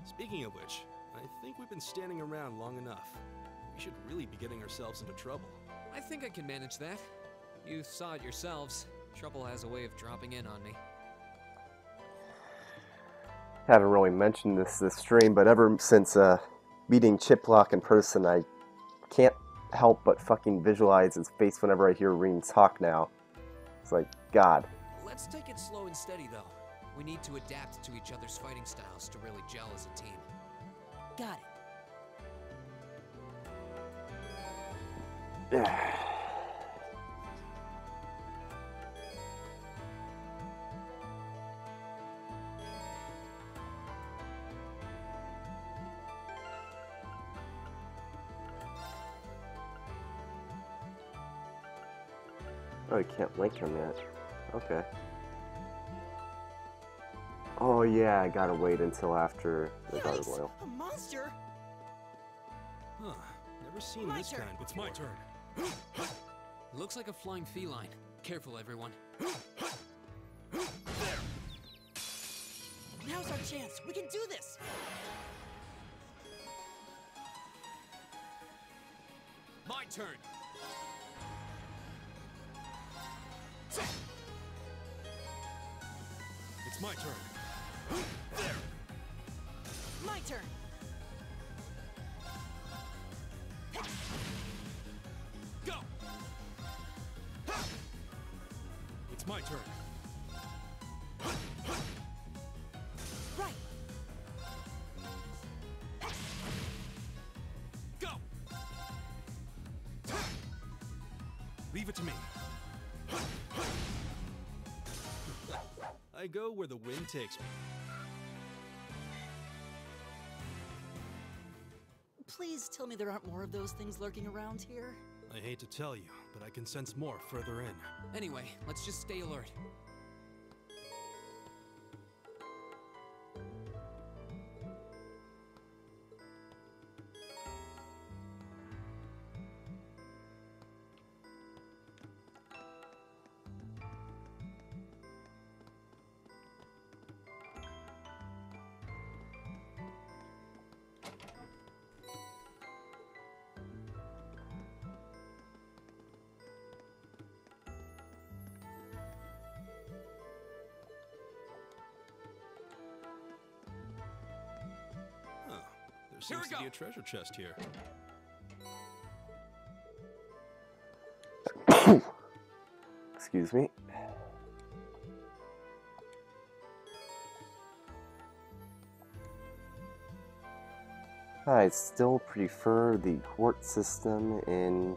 Speaking of which, I think we've been standing around long enough. We should really be getting ourselves into trouble. I think I can manage that. You saw it yourselves. Trouble has a way of dropping in on me. haven't really mentioned this stream, but ever since meeting Chiplock in person, I can't help but fucking visualize his face whenever I hear Rean talk now. It's like, God. Let's take it slow and steady, though. We need to adapt to each other's fighting styles to really gel as a team. Got it. Yeah. Oh, you can't link him yet. Okay. Oh yeah, I gotta wait until after the gargoyle. A monster? Huh. Never seen My this turn. kind before. It's my turn. Looks like a flying feline. Careful, everyone. Now's our chance. We can do this. My turn. It's my turn. There. My turn. Go. It's my turn. Right. Go. Leave it to me. I go where the wind takes me. Please tell me there aren't more of those things lurking around here. I hate to tell you, but I can sense more further in. Anyway, let's just stay alert. There seems to be a treasure chest here. Excuse me. I still prefer the quartz system in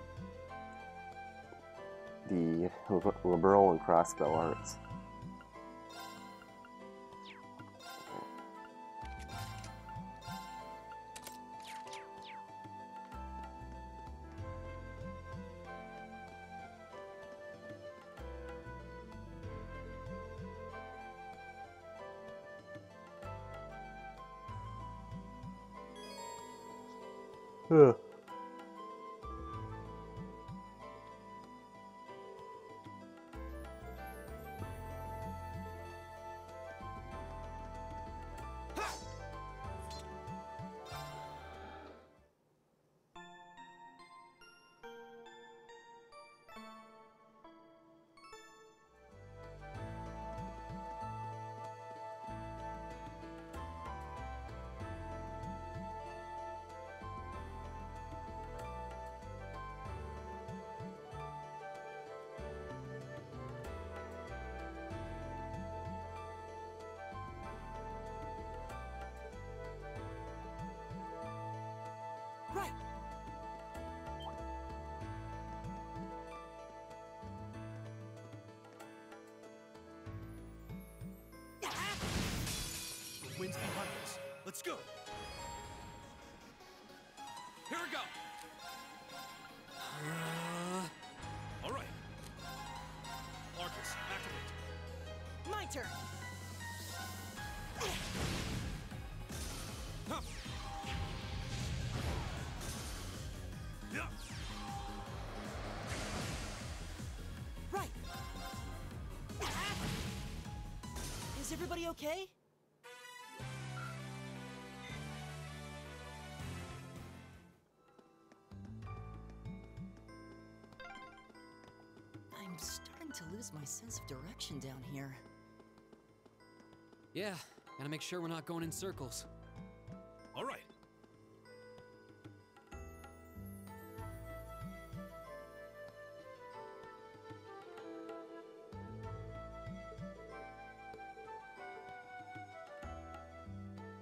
the liberal and crossbow arts. Huh. Right. The wind's behind us. Let's go. Here we go. All right. Arcus, activate. My turn. Huh. Yeah. Right. Is everybody okay? I'm starting to lose my sense of direction down here. Yeah, Gotta make sure we're not going in circles. All right.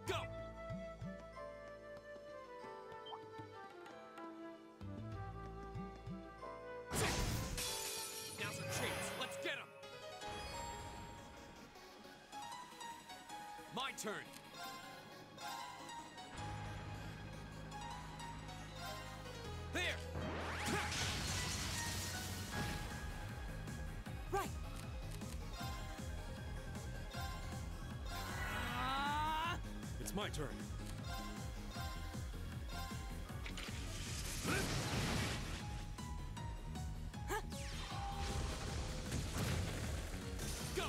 Go! Now's our chance. Let's get him! My turn. There! Right! It's my turn. Go!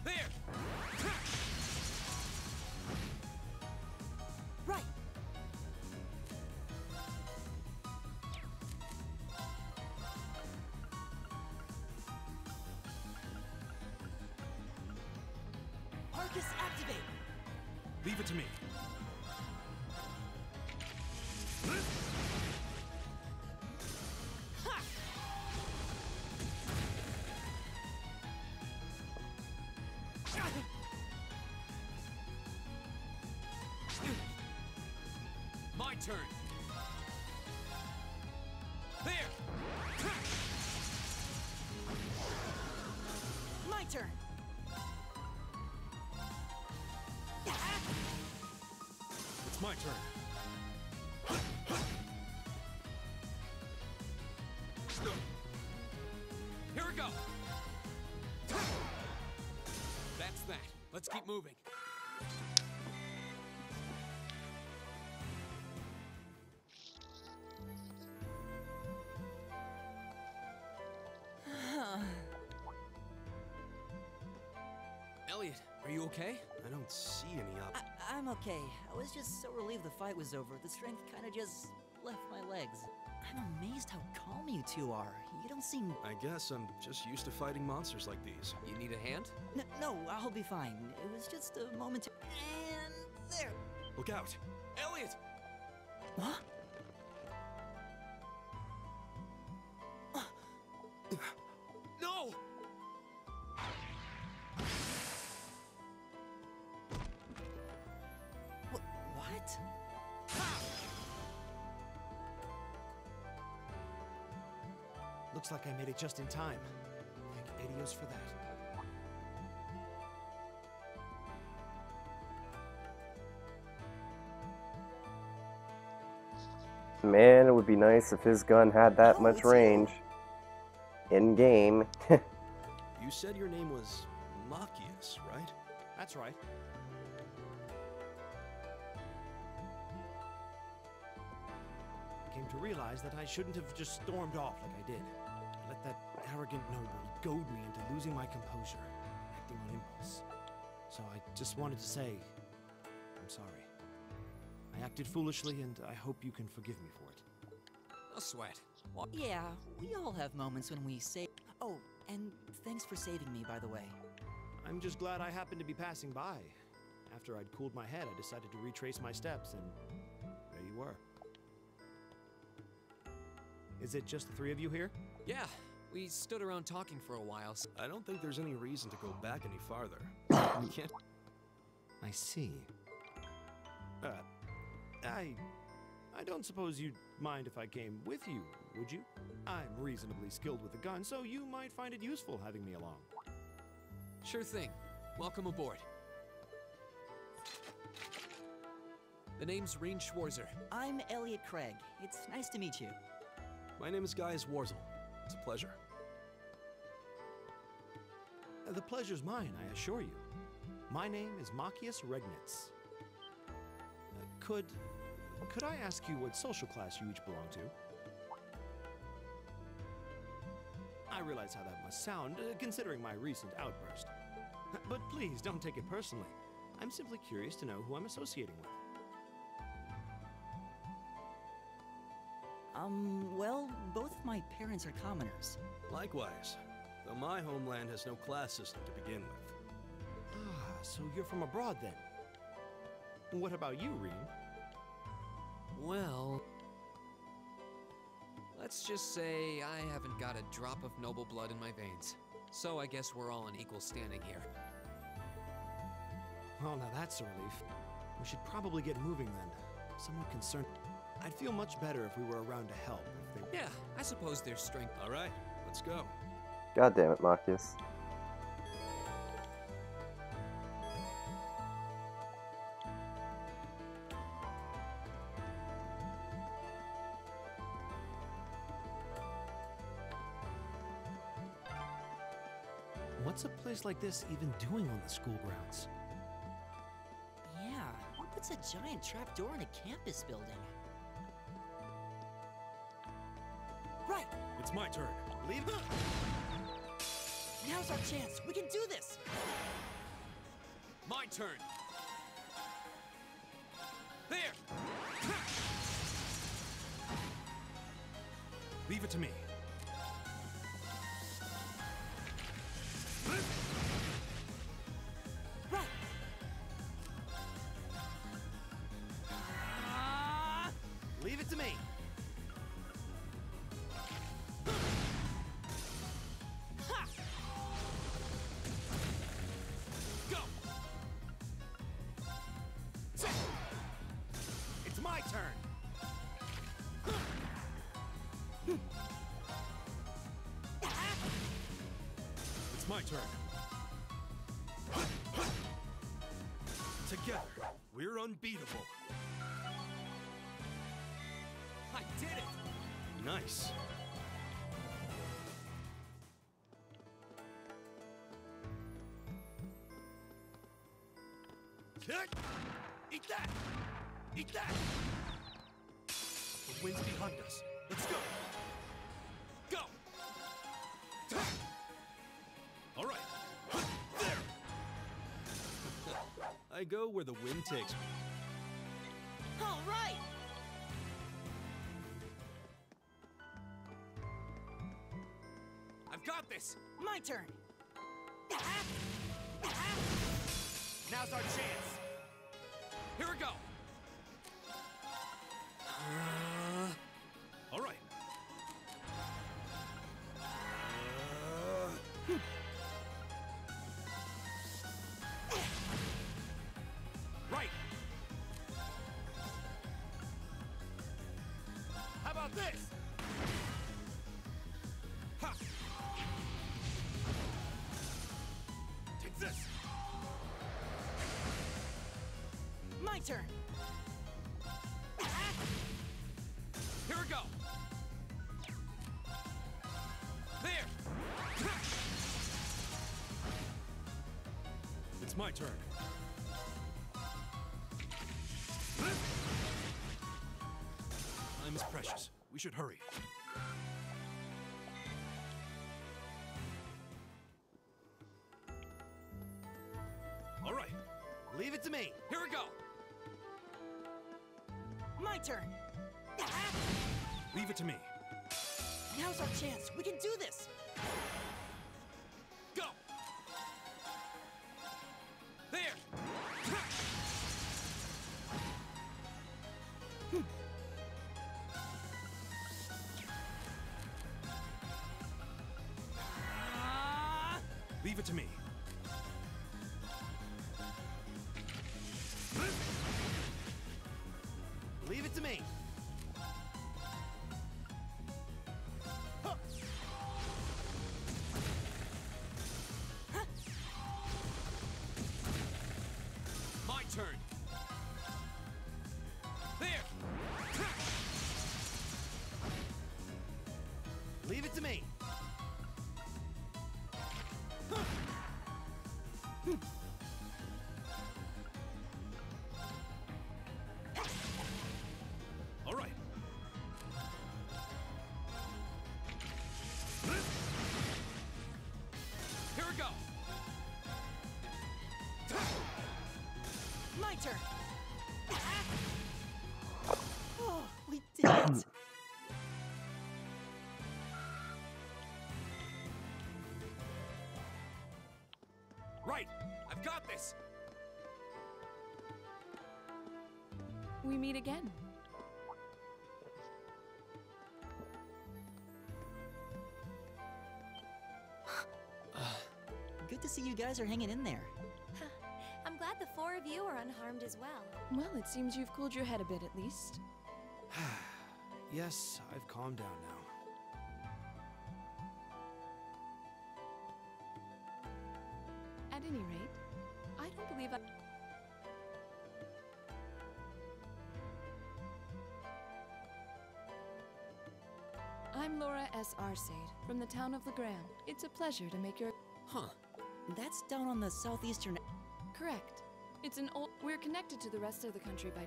There! Right! Arcus activate! Leave it to me. My turn. There! My turn! It's my turn. Here we go! That's that. Let's keep moving. Elliot, are you okay? I don't see any I'm okay. I was just so relieved the fight was over. The strength kind of just left my legs. I'm amazed how calm you two are. You don't seem... I guess I'm just used to fighting monsters like these. You need a hand? No, I'll be fine. It was just a moment. And there. Look out! Elliot! What? No! What? Looks like I made it just in time. Thank Adios for that. Man, it would be nice if his gun had that much range. In game. You said your name was Machias, right? That's right. I came to realize that I shouldn't have just stormed off like I did. I let that arrogant noble goad me into losing my composure, acting on impulse. So I just wanted to say, I'm sorry. I acted foolishly, and I hope you can forgive me for it. No sweat. Yeah, we all have moments when we say... Oh, and thanks for saving me, by the way. I'm just glad I happened to be passing by. After I'd cooled my head, I decided to retrace my steps, and there you were. Is it just the three of you here? Yeah, we stood around talking for a while. I don't think there's any reason to go back any farther. You can't... I see. I don't suppose you'd mind if I came with you, would you? I'm reasonably skilled with a gun, so you might find it useful having me along. Sure thing. Welcome aboard. The name's Rean Schwarzer. I'm Elliot Craig. It's nice to meet you. My name is Gaius Warzel. It's a pleasure. The pleasure's mine, I assure you. My name is Machias Regnitz. Could I ask you what social class you each belong to? I realize how that must sound, considering my recent outburst. But please, don't take it personally. I'm simply curious to know who I'm associating with. Well, both of my parents are commoners. Likewise. though my homeland has no class system to begin with. Ah, so you're from abroad then? What about you, Reem? Well, let's just say I haven't got a drop of noble blood in my veins. So I guess we're all in equal standing here. Well, now that's a relief. We should probably get moving then. I'm somewhat concerned. I'd feel much better if we were around to help. If they... Yeah, I suppose there's strength. All right, let's go. God damn it, Marcus. What's a place like this even doing on the school grounds? Yeah, who puts a giant trapdoor in a campus building? Right! It's my turn. Leave it. Now's our chance! We can do this! My turn! There! Leave it to me. Right! Leave it to me. Ha! Go! It's my turn. It's my turn. Together, we're unbeatable. I did it! Nice. Eat that! Eat that! The wind's behind us. Let's go! Go! All right. There! I go where the wind takes me. All right! I've got this! My turn! Now's our chance! Here we go! All right. Right. How about this? Ha! Take this. My turn! Here we go! There! It's my turn. Time is precious. We should hurry. All right. Leave it to me. Here we go! My turn! Leave it to me. Now's our chance! We can do this! Go! There! Leave it to me. Leave it to me. Huh. My turn! There! Leave it to me. All right. Here we go! My turn! Oh, we did it! right! I've got this! We meet again. Good to see you guys are hanging in there. I'm glad the four of you are unharmed as well. Well, it seems you've cooled your head a bit at least. Yes, I've calmed down now. At any rate, I don't believe I'm Laura S. Arcade, from the town of Legrand. It's a pleasure to make your... Huh. That's down on the southeastern... Correct. It's an old... We're connected to the rest of the country by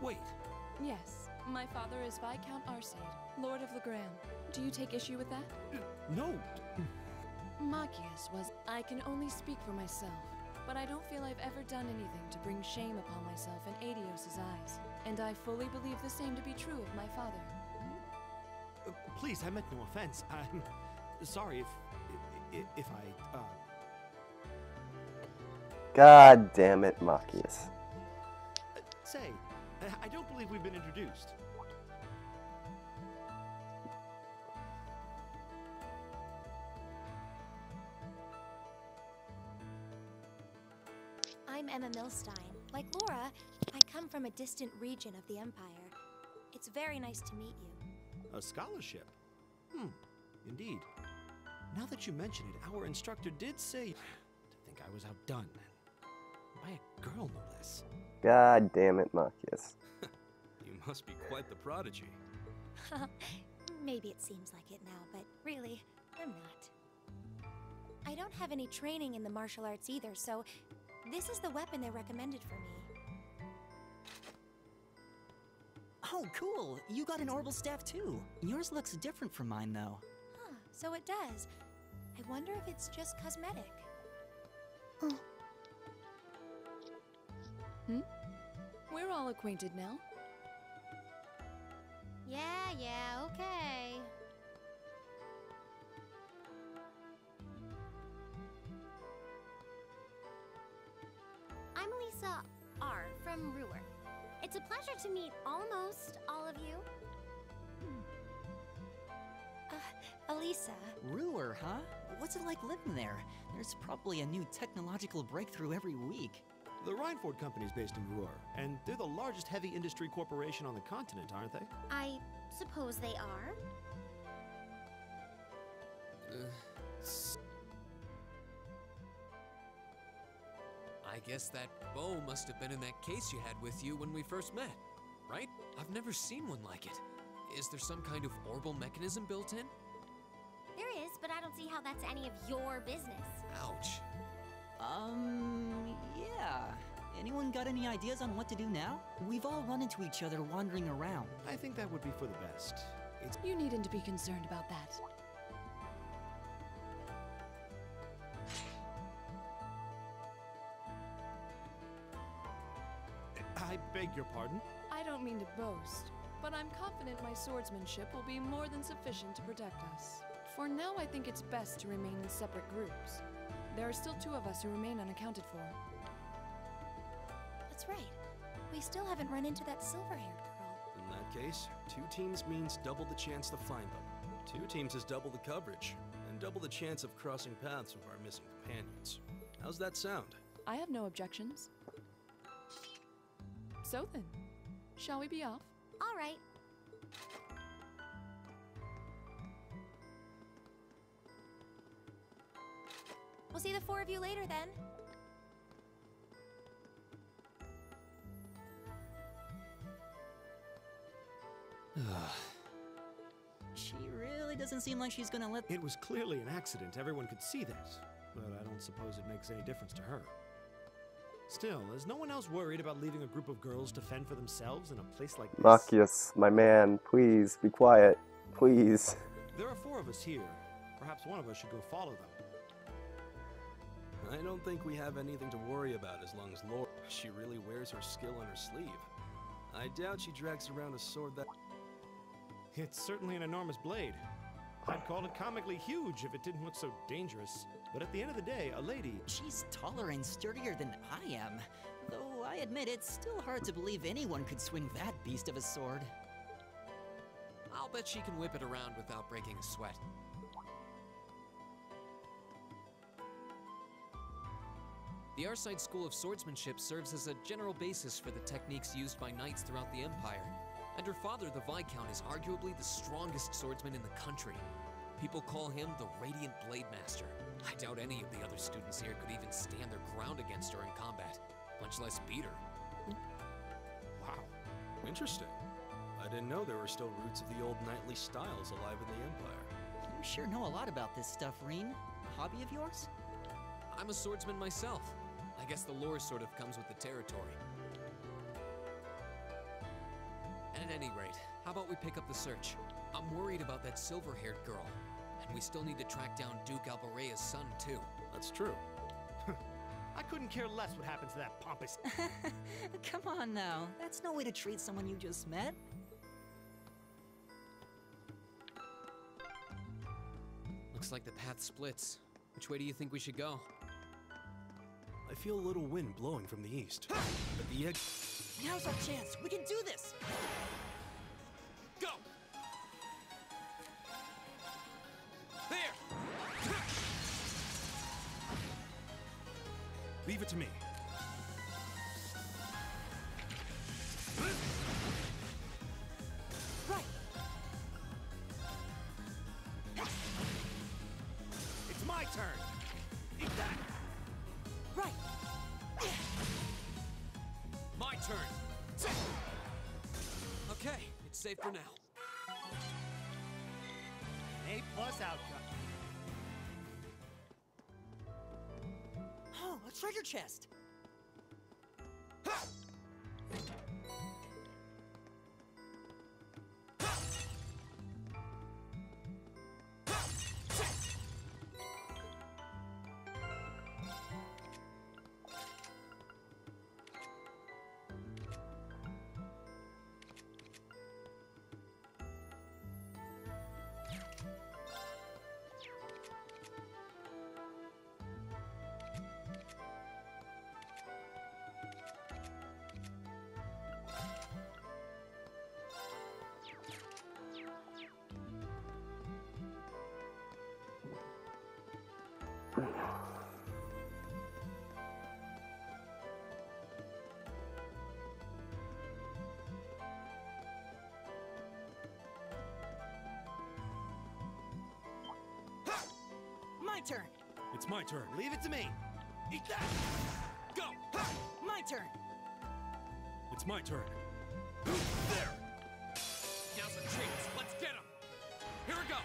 Wait. Yes. My father is Viscount Arcade, Lord of Legrand. Do you take issue with that? No. Machias was... I can only speak for myself, but I don't feel I've ever done anything to bring shame upon myself in Adios' eyes. And I fully believe the same to be true of my father. Please, I meant no offense. I'm sorry if I, God damn it, Machias. Say, I don't believe we've been introduced. I'm Emma Milstein. Like Laura, I come from a distant region of the Empire. It's very nice to meet you. A scholarship? Indeed. Now that you mention it, our instructor did say to think I was outdone. By a girl, no less. God damn it, Machias. You must be quite the prodigy. Maybe it seems like it now, but really, I'm not. I don't have any training in the martial arts either, so this is the weapon they recommended for me. Oh, cool! You got an orbital staff too. Yours looks different from mine, though. Huh, so it does. I wonder if it's just cosmetic. We're all acquainted now. Yeah, okay. I'm Lisa R. from Ruhr. It's a pleasure to meet almost all of you. Elisa. Ruhr, huh? What's it like living there? There's probably a new technological breakthrough every week. The Reinford Company's based in Ruhr, and they're the largest heavy industry corporation on the continent, aren't they? I suppose they are. I guess that bow must have been in that case you had with you when we first met, right? I've never seen one like it. Is there some kind of orbital mechanism built in? There is, but I don't see how that's any of your business. Ouch. Yeah. Anyone got any ideas on what to do now? We've all run into each other wandering around. I think that would be for the best. You needn't to be concerned about that. I beg your pardon? I don't mean to boast, but I'm confident my swordsmanship will be more than sufficient to protect us. For now, I think it's best to remain in separate groups. There are still 2 of us who remain unaccounted for. That's right. We still haven't run into that silver-haired girl. In that case, 2 teams means double the chance to find them. 2 teams is double the coverage, and double the chance of crossing paths with our missing companions. How's that sound? I have no objections. So then, shall we be off? All right. We'll see the 4 of you later then. She really doesn't seem like she's gonna let... It was clearly an accident, everyone could see that. But I don't suppose it makes any difference to her. Still, is no one else worried about leaving a group of girls to fend for themselves in a place like this? Machias, my man, please, be quiet. Please. There are 4 of us here. Perhaps one of us should go follow them. I don't think we have anything to worry about as long as Laura... She really wears her skill on her sleeve. I doubt she drags around a sword that... It's certainly an enormous blade. I'd call it comically huge if it didn't look so dangerous. But at the end of the day, a lady... She's taller and sturdier than I am. Though I admit it's still hard to believe anyone could swing that beast of a sword. I'll bet she can whip it around without breaking a sweat. The Arside School of Swordsmanship serves as a general basis for the techniques used by knights throughout the Empire. And her father, the Viscount, is arguably the strongest swordsman in the country. People call him the Radiant Blade Master. I doubt any of the other students here could even stand their ground against her in combat, much less beat her. Wow, interesting. I didn't know there were still roots of the old knightly styles alive in the Empire. You sure know a lot about this stuff, Rean. A hobby of yours? I'm a swordsman myself. I guess the lore sort of comes with the territory. At any rate, how about we pick up the search? I'm worried about that silver-haired girl. And we still need to track down Duke Alborea's son, too. That's true. I couldn't care less what happens to that pompous... Come on now, that's no way to treat someone you just met. Looks like the path splits. Which way do you think we should go? I feel a little wind blowing from the east. But the egg... Now's our chance. We can do this. Go! There! Leave it to me. Right. It's my turn. Eat that. Right. My turn. Okay, it's safe for now. A+ outcome. Oh, a treasure chest. My turn. It's my turn. Leave it to me. Eat that. Go. My turn. It's my turn. There. Now's our chance. Let's get him. Here we go.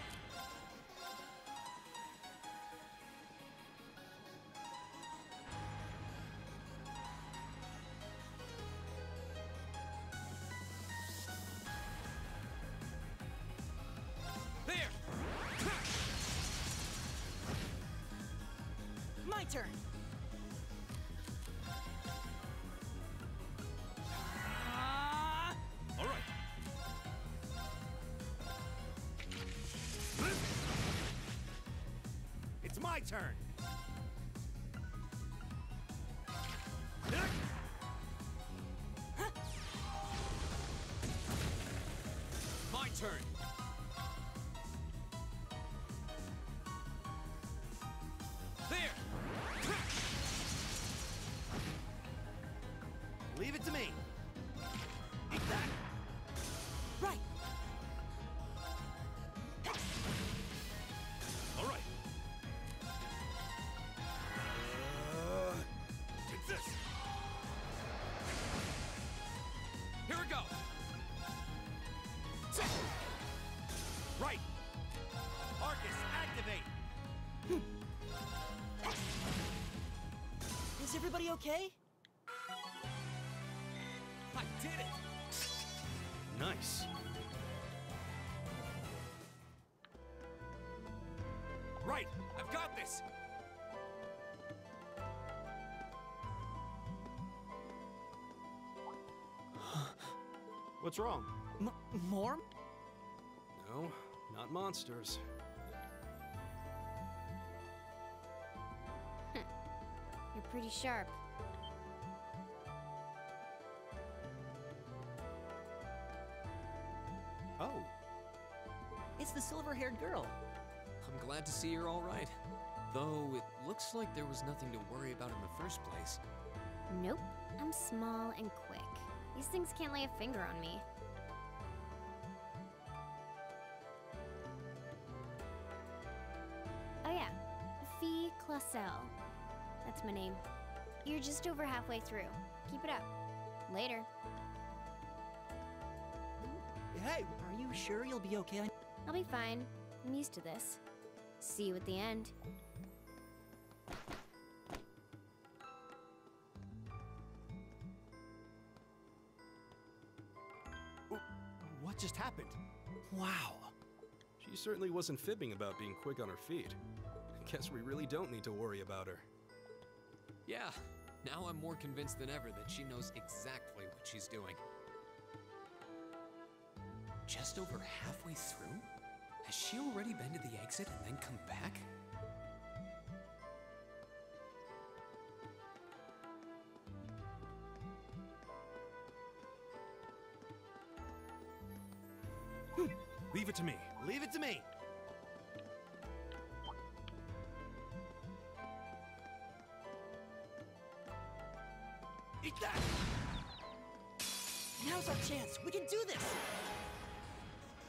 There. My turn. All right. It's my turn. My turn. There. Leave it to me. Eat that. Right. All right. Take this. Here we go. Right. Arcus, activate. Is everybody okay? I did it. Nice. Right. I've got this. What's wrong? More? No, not monsters. pretty sharp. Oh. It's the silver-haired girl. I'm glad to see you're all right. Though it looks like there was nothing to worry about in the first place. Nope. I'm small and quick. These things can't lay a finger on me. Oh yeah, Fee Clausel. That's my name. You're just over halfway through. Keep it up. Later. Hey, are you sure you'll be okay? I'll be fine. I'm used to this. See you at the end. What just happened? Wow. She certainly wasn't fibbing about being quick on her feet. Guess we really don't need to worry about her. Yeah, now I'm more convinced than ever that she knows exactly what she's doing. Just over halfway through? Has she already been to the exit and then come back? Leave it to me. Leave it to me. Eat that! Now's our chance. We can do this.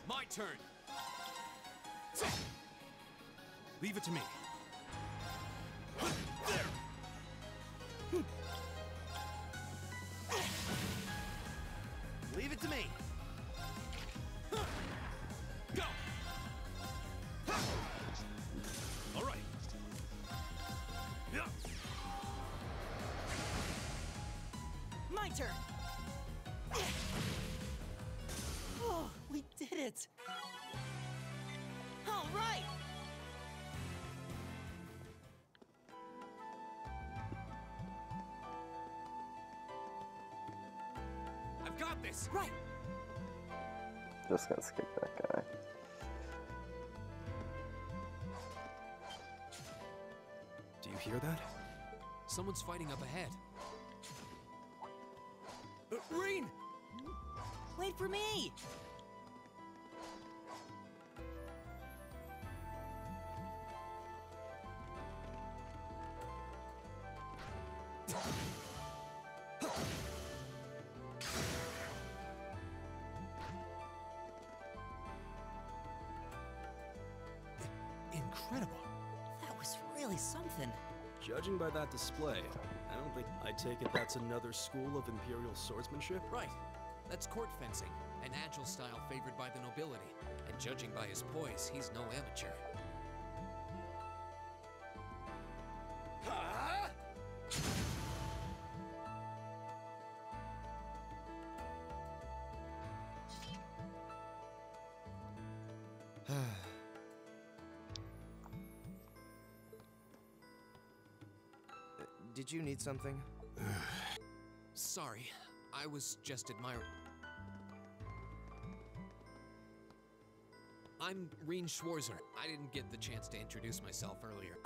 My turn. Leave it to me. Leave it to me. Go. All right. Yeah. My turn. Oh, we did it. All right. I've got this. Right. Just gonna skip that guy. Do you hear that? Someone's fighting up ahead. Rean! Wait for me! Incredible. That was really something. Judging by that display, I don't think I take it that's another school of Imperial swordsmanship? Right. That's court fencing, an agile style favored by the nobility. And judging by his poise, he's no amateur. Did you need something? Sorry, I was just admiring. I'm Rean Schwarzer. I didn't get the chance to introduce myself earlier.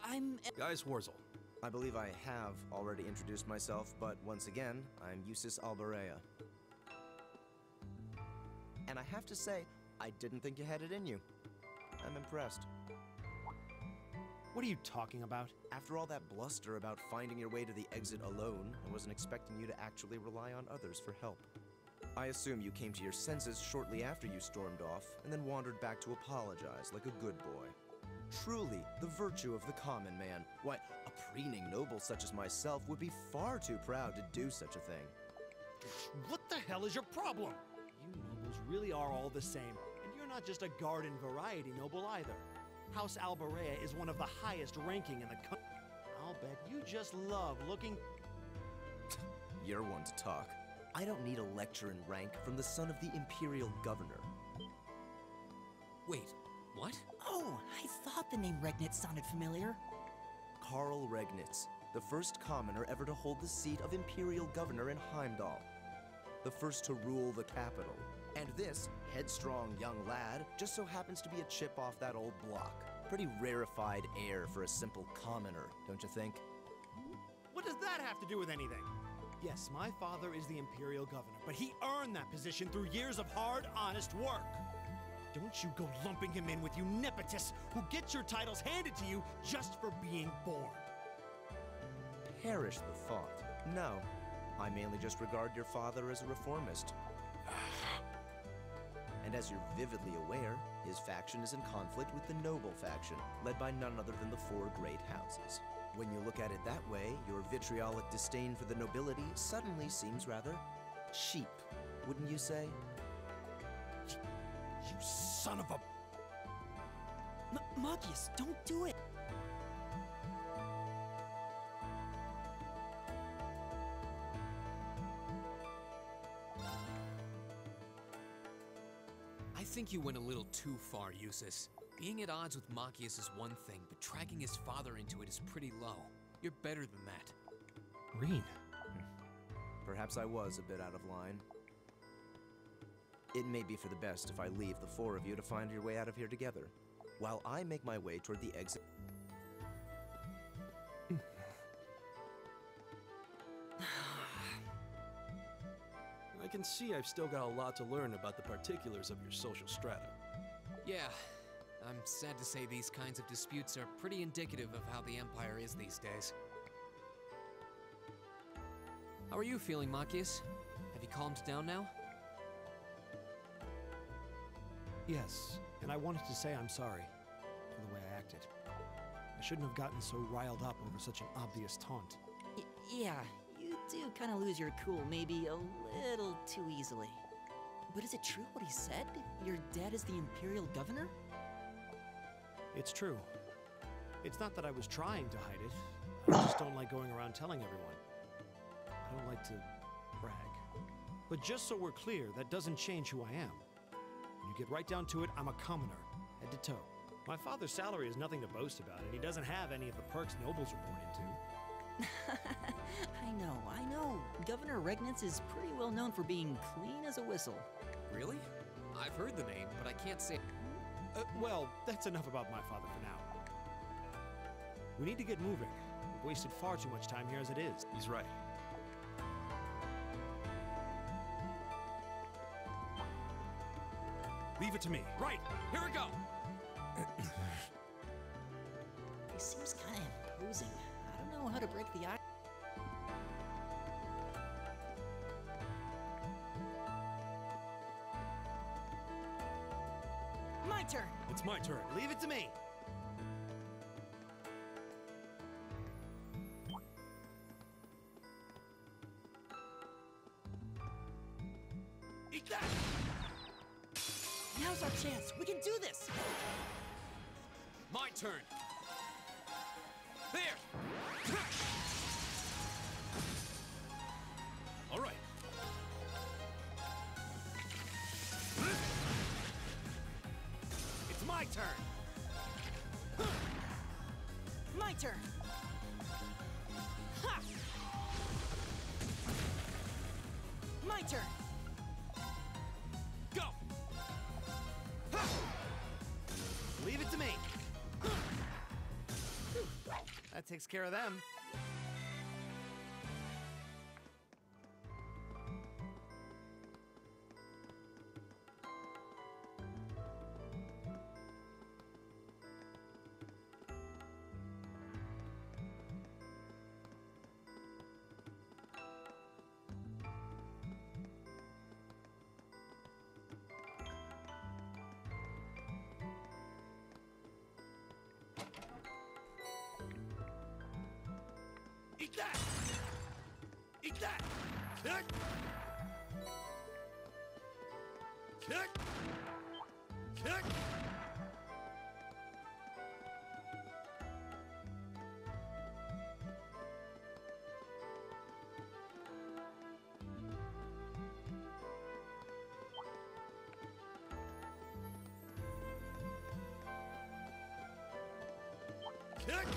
I'm... Guy Schwarzel. I believe I have already introduced myself, but once again, I'm Eustace Alberea. And I have to say, I didn't think you had it in you. I'm impressed. What are you talking about? After all that bluster about finding your way to the exit alone, I wasn't expecting you to actually rely on others for help. I assume you came to your senses shortly after you stormed off, and then wandered back to apologize like a good boy. Truly, the virtue of the common man. Why, a preening noble such as myself would be far too proud to do such a thing. What the hell is your problem? You nobles really are all the same, and you're not just a garden variety noble either. House Alberea is one of the highest ranking in the country. I'll bet you just love looking... You're one to talk. I don't need a lecture in rank from the son of the Imperial Governor. Wait, what? Oh, I thought the name Regnitz sounded familiar. Karl Regnitz, the first commoner ever to hold the seat of Imperial Governor in Heimdall. The first to rule the capital. And this headstrong young lad just so happens to be a chip off that old block. Pretty rarefied air for a simple commoner, don't you think? What does that have to do with anything? Yes, my father is the Imperial Governor, but he earned that position through years of hard, honest work. Don't you go lumping him in with you nepotists who get your titles handed to you just for being born. Perish the thought. No, I mainly just regard your father as a reformist. And as you're vividly aware, his faction is in conflict with the noble faction, led by none other than the four great houses. When you look at it that way, your vitriolic disdain for the nobility suddenly seems rather cheap, wouldn't you say? You son of a... Magius, don't do it! I think you went a little too far, Eustace. Being at odds with Machias is one thing, but dragging his father into it is pretty low. You're better than that. Rean. Perhaps I was a bit out of line. It may be for the best if I leave the four of you to find your way out of here together, while I make my way toward the exit. I can see I've still got a lot to learn about the particulars of your social strata. Yeah, I'm sad to say these kinds of disputes are pretty indicative of how the Empire is these days. How are you feeling, Machias? Have you calmed down now? Yes, and I wanted to say I'm sorry for the way I acted. I shouldn't have gotten so riled up over such an obvious taunt. Yeah, you do kind of lose your cool maybe a little too easily. But is it true what he said? Your dad is the Imperial Governor? It's true. It's not that I was trying to hide it. I just don't like going around telling everyone. I don't like to brag. But just so we're clear, that doesn't change who I am. When you get right down to it, I'm a commoner, head to toe. My father's salary is nothing to boast about, and he doesn't have any of the perks nobles are born into. I know. Governor Regnitz is pretty well known for being clean as a whistle. Really? I've heard the name, but I can't say... Well, that's enough about my father for now. We need to get moving. We've wasted far too much time here as it is. He's right. Leave it to me. Right, here we go! He seems kind of imposing. I don't know how to break the ice. My turn! It's my turn. Leave it to me. Eat that! Now's our chance. We can do this! My turn! There! All right. It's my turn! My turn! Ha! My turn! Go! Ha! Leave it to me. That takes care of them. Eat that! Eat that! Kick! Kick! Kick! Kick!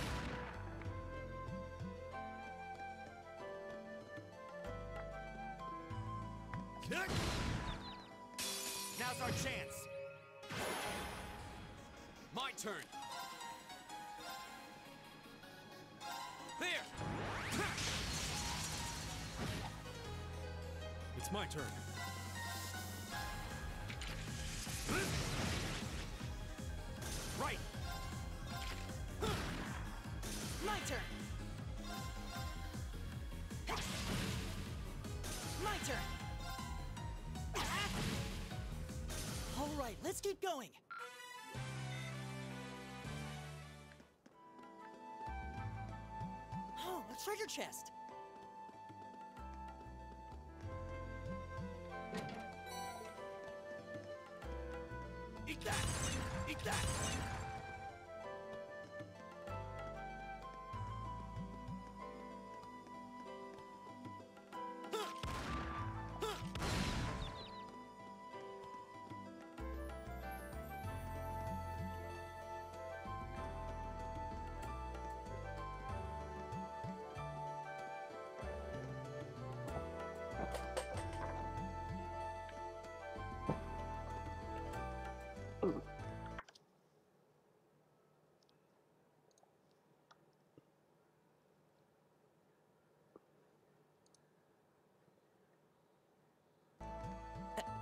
Kick! Now's our chance. My turn! There! It's my turn. Right! My turn! My turn! All right, let's keep going. Oh, a treasure chest. Eat that! Eat that!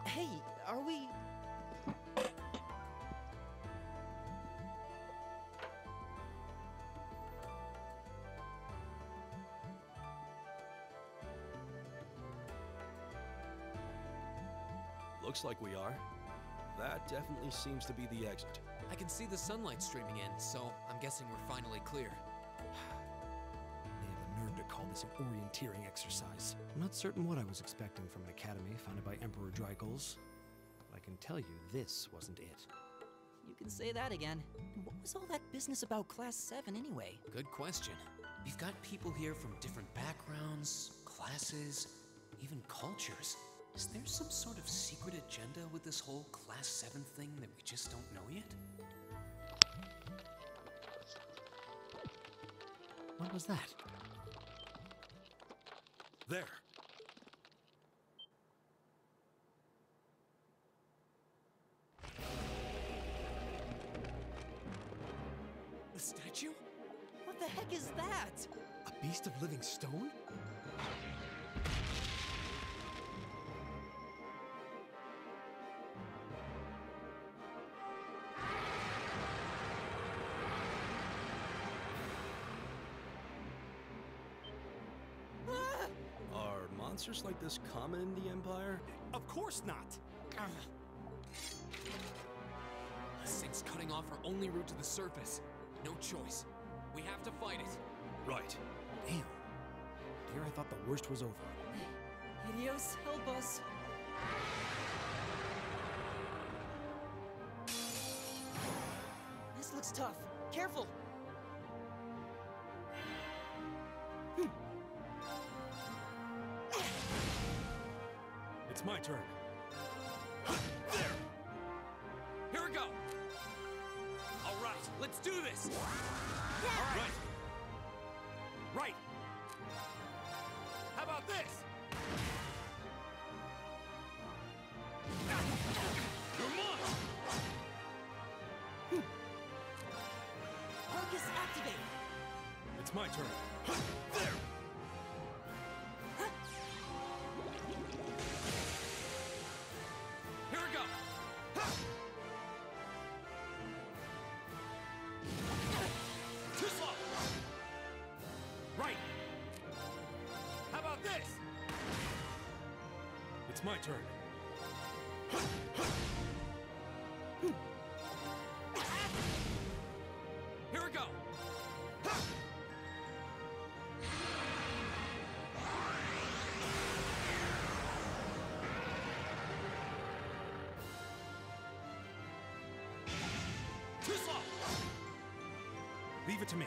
Hey, are we... Looks like we are. That definitely seems to be the exit. I can see the sunlight streaming in, so I'm guessing we're finally clear. They have the nerve to call this an orienteering exercise. I'm not certain what I was expecting from an academy founded by Emperor Drygles, but I can tell you this wasn't it. You can say that again. What was all that business about Class 7 anyway? Good question. We've got people here from different backgrounds, classes, even cultures. Is there some sort of secret agenda with this whole Class 7 thing that we just don't know yet? What was that? There. The statue? What the heck is that? A beast of living stone? Are monsters like this common in the Empire? Of course not! This thing's cutting off our only route to the surface. No choice. We have to fight it. Right. Damn. Dear, I thought the worst was over. Idios, help us. This looks tough. Careful. It's my turn. There! Here we go! All right, let's do this! All right. Right. How about this? Arcus activate. It's my turn. There. Here we go! Too slow. Right. How about this? It's my turn. Here we go! Too slow. Leave it to me.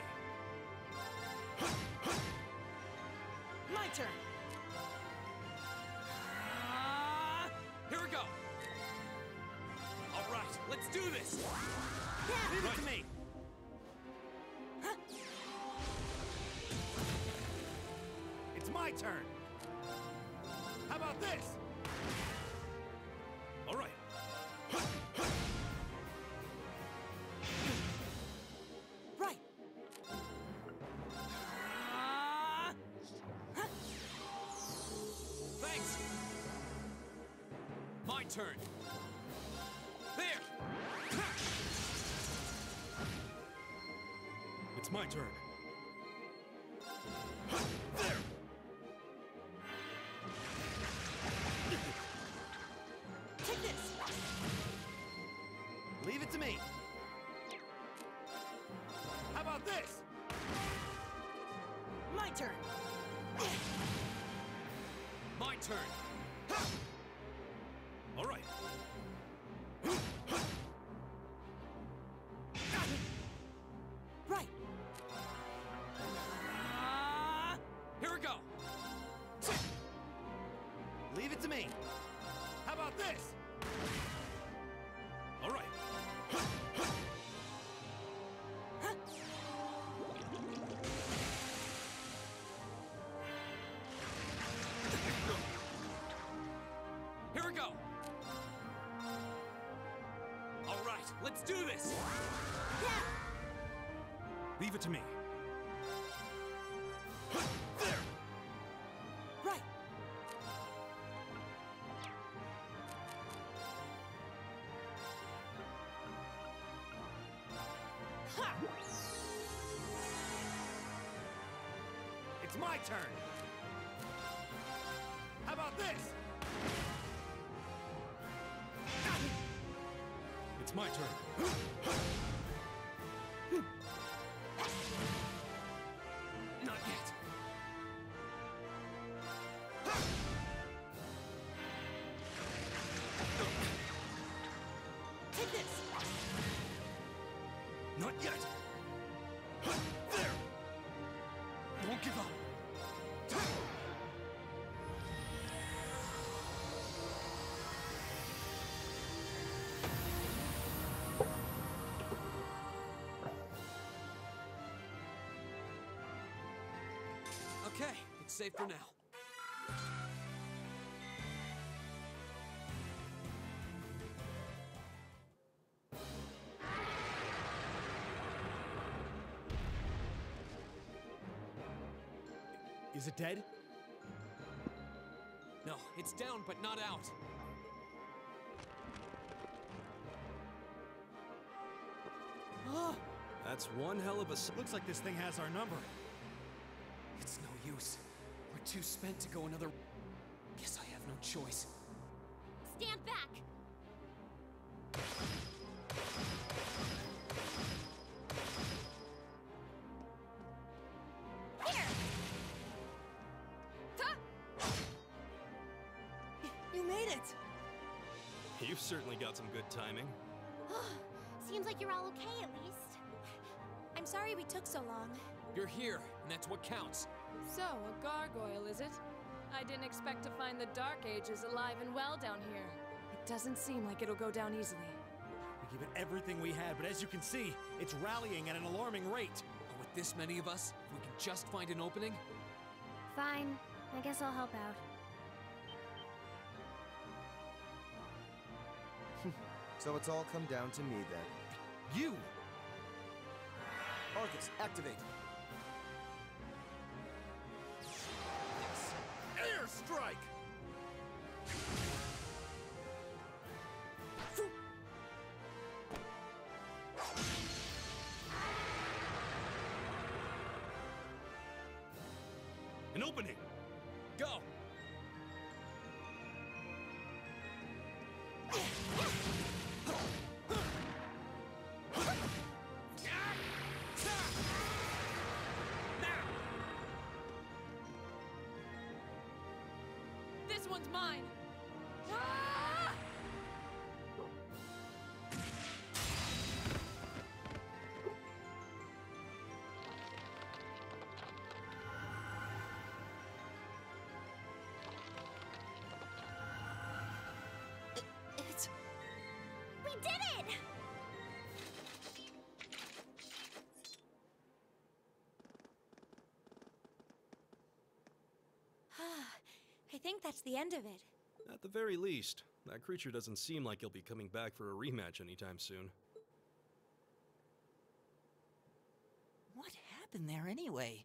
My turn. Here we go! All right, let's do this! Leave it to me. It's my turn. How about this? All right. Right. Thanks! turn. There! It's my turn. There! Take this! Leave it to me. How about this? My turn! My turn. All right. Right! Here we go! Leave it to me. How about this? All right. Here we go! All right, let's do this! Leave it to me. There! Right! Ha! It's my turn. How about this? It's my turn. Not yet. Take this! Not yet. There! Won't give up. Okay, it's safe for now. Is it dead? No, it's down, but not out. That's one hell of a... Looks like this thing has our number. It's no use. We're too spent to go another... Guess I have no choice. Stand back! Here! You made it! You've certainly got some good timing. Seems like you're all okay, at least. I'm sorry we took so long. You're here, and that's what counts. So, a gargoyle, is it? I didn't expect to find the Dark Ages alive and well down here. It doesn't seem like it'll go down easily. We gave it everything we had, but as you can see, it's rallying at an alarming rate. But with this many of us, if we can just find an opening... Fine. I guess I'll help out. So it's all come down to me then. You! Arcus, activate. Airstrike! An opening! Go! This one's mine! It's... We did it! I think that's the end of it. At the very least, that creature doesn't seem like he'll be coming back for a rematch anytime soon. What happened there anyway?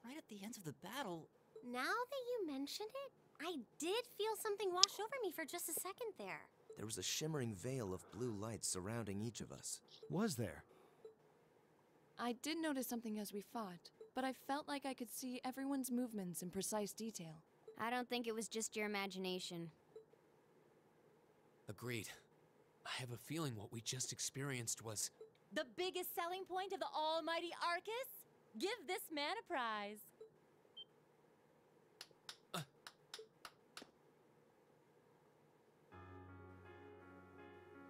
Right at the end of the battle... Now that you mention it, I did feel something wash over me for just a second there. There was a shimmering veil of blue light surrounding each of us. Was there? I did notice something as we fought, but I felt like I could see everyone's movements in precise detail. I don't think it was just your imagination. Agreed. I have a feeling what we just experienced was... The biggest selling point of the almighty Arcus? Give this man a prize.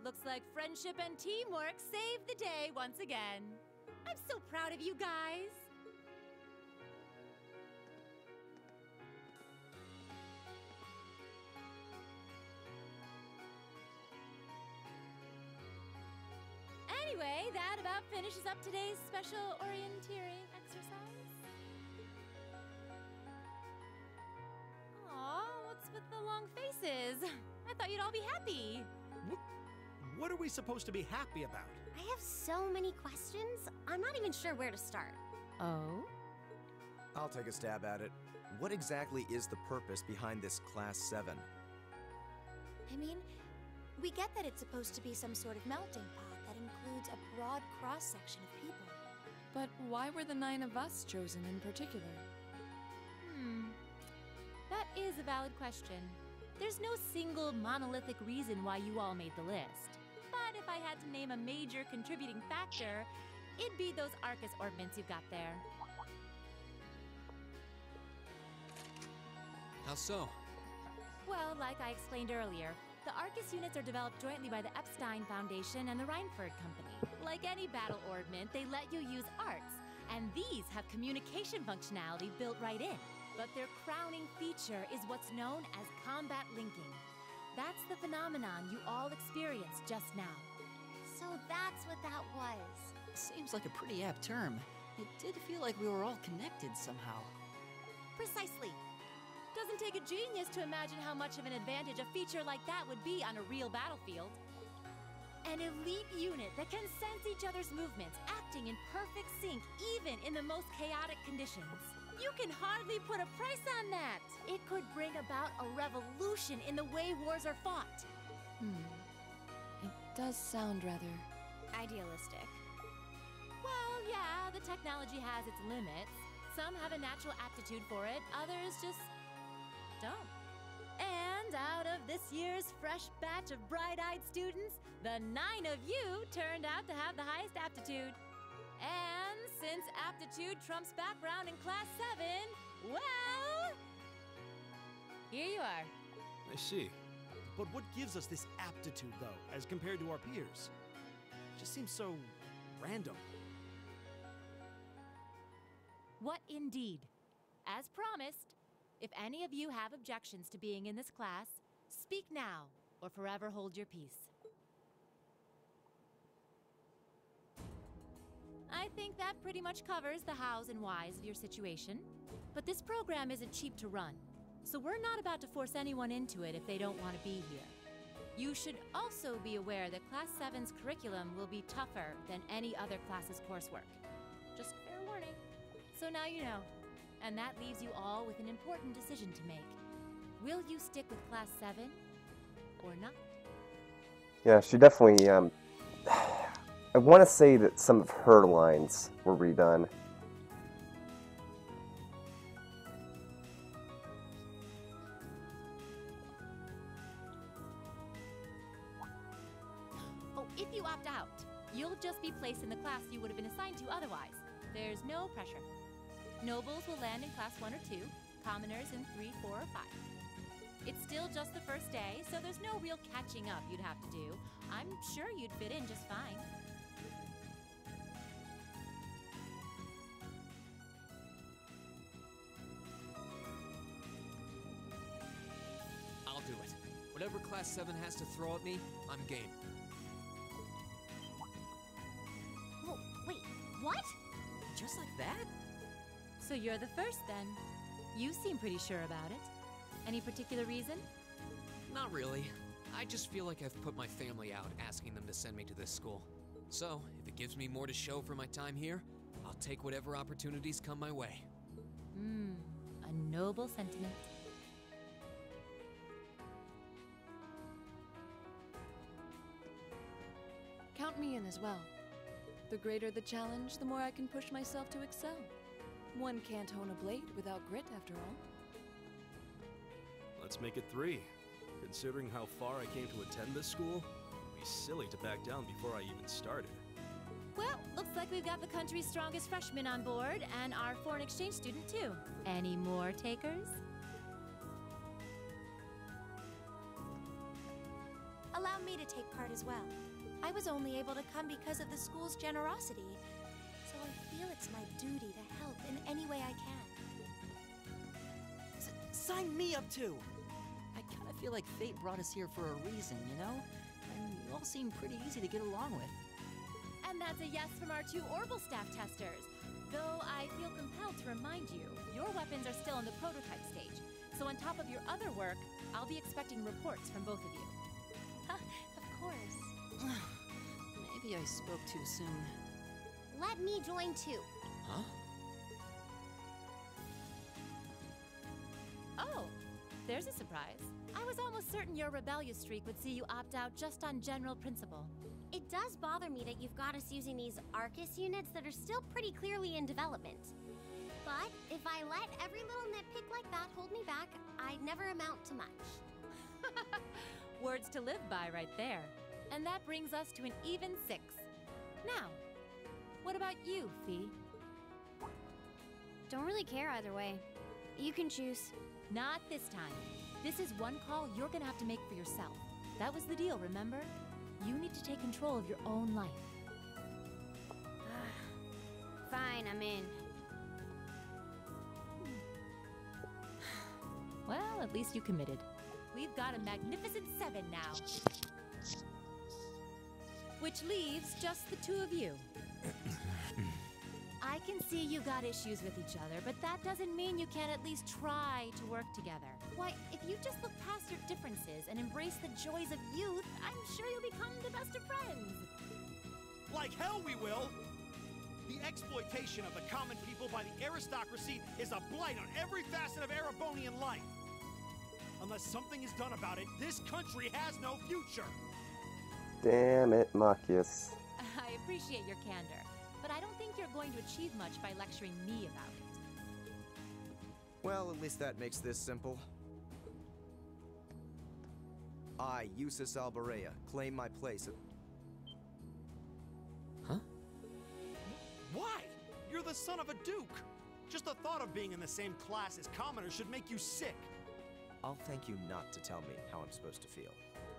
Looks like friendship and teamwork saved the day once again. I'm so proud of you guys. Anyway, that about finishes up today's special orienteering exercise. Aw, what's with the long faces? I thought you'd all be happy. What are we supposed to be happy about? I have so many questions, I'm not even sure where to start. Oh? I'll take a stab at it. What exactly is the purpose behind this Class 7? I mean, we get that it's supposed to be some sort of melting pot that includes a broad cross-section of people. But why were the 9 of us chosen in particular? That is a valid question. There's no single monolithic reason why you all made the list. But if I had to name a major contributing factor, it'd be those Arcus orbments you've got there. How so? Well, like I explained earlier, the Arcus units are developed jointly by the Epstein Foundation and the Reinford Company. Like any battle orbment, they let you use arts, and these have communication functionality built right in. But their crowning feature is what's known as combat linking. That's the phenomenon you all experienced just now. So that's what that was. Seems like a pretty apt term. It did feel like we were all connected somehow. Precisely. Doesn't take a genius to imagine how much of an advantage a feature like that would be on a real battlefield. An elite unit that can sense each other's movements, acting in perfect sync even in the most chaotic conditions. You can hardly put a price on that. It could bring about a revolution in the way wars are fought. It does sound rather... idealistic. Well, yeah, the technology has its limits. Some have a natural aptitude for it, others just don't. And out of this year's fresh batch of bright-eyed students, the 9 of you turned out to have the highest aptitude. And since aptitude trumps background in Class 7, well... here you are. I see. But what gives us this aptitude, though, as compared to our peers? It just seems so random. What indeed? As promised, if any of you have objections to being in this class, speak now or forever hold your peace. I think that pretty much covers the hows and whys of your situation. But this program isn't cheap to run, so we're not about to force anyone into it if they don't want to be here. You should also be aware that Class 7's curriculum will be tougher than any other class's coursework. Just fair warning. So now you know. And that leaves you all with an important decision to make. Will you stick with Class 7 or not? Yeah, she definitely, I want to say that some of her lines were redone. Oh, if you opt out, you'll just be placed in the class you would have been assigned to otherwise. There's no pressure. Nobles will land in Class 1 or 2, commoners in 3, 4, or 5. It's still just the first day, so there's no real catching up you'd have to do. I'm sure you'd fit in just fine. I'll do it. Whatever Class 7 has to throw at me, I'm game. Whoa, wait, what? Just like that? So you're the first, then. You seem pretty sure about it. Any particular reason? Not really. I just feel like I've put my family out asking them to send me to this school. So, if it gives me more to show for my time here, I'll take whatever opportunities come my way. A noble sentiment. Count me in as well. The greater the challenge, the more I can push myself to excel. One can't hone a blade without grit, after all. Let's make it 3. Considering how far I came to attend this school, it'd be silly to back down before I even started. Well, looks like we've got the country's strongest freshman on board, and our foreign exchange student, too. Any more takers? Allow me to take part as well. I was only able to come because of the school's generosity, so I feel it's my duty to help in any way I can. Sign me up too! I kinda feel like fate brought us here for a reason, you know? And you all seem pretty easy to get along with. And that's a yes from our 2 Orbital staff testers. Though I feel compelled to remind you, your weapons are still in the prototype stage. So on top of your other work, I'll be expecting reports from both of you. Of course. Maybe I spoke too soon. Let me join too. Huh? Oh, there's a surprise. I was almost certain your rebellious streak would see you opt out just on general principle. It does bother me that you've got us using these Arcus units that are still pretty clearly in development. But if I let every little nitpick like that hold me back, I'd never amount to much. Words to live by right there. And that brings us to an even 6. Now, what about you, Fee? Don't really care either way. You can choose. Not this time. This is one call you're gonna have to make for yourself. That was the deal, remember? You need to take control of your own life. Fine, I'm in. Well, at least you committed. We've got a magnificent 7 now. Which leaves just the 2 of you. I can see you got issues with each other, but that doesn't mean you can't at least try to work together. Why, if you just look past your differences and embrace the joys of youth, I'm sure you'll become the best of friends. Like hell we will! The exploitation of the common people by the aristocracy is a blight on every facet of Erebonian life. Unless something is done about it, this country has no future! Damn it, Machias. I appreciate your candor, but I don't think you're going to achieve much by lecturing me about it. Well, at least that makes this simple. I, Eustace Alborea, claim my place at... Huh? Why? You're the son of a duke! Just the thought of being in the same class as commoners should make you sick. I'll thank you not to tell me how I'm supposed to feel.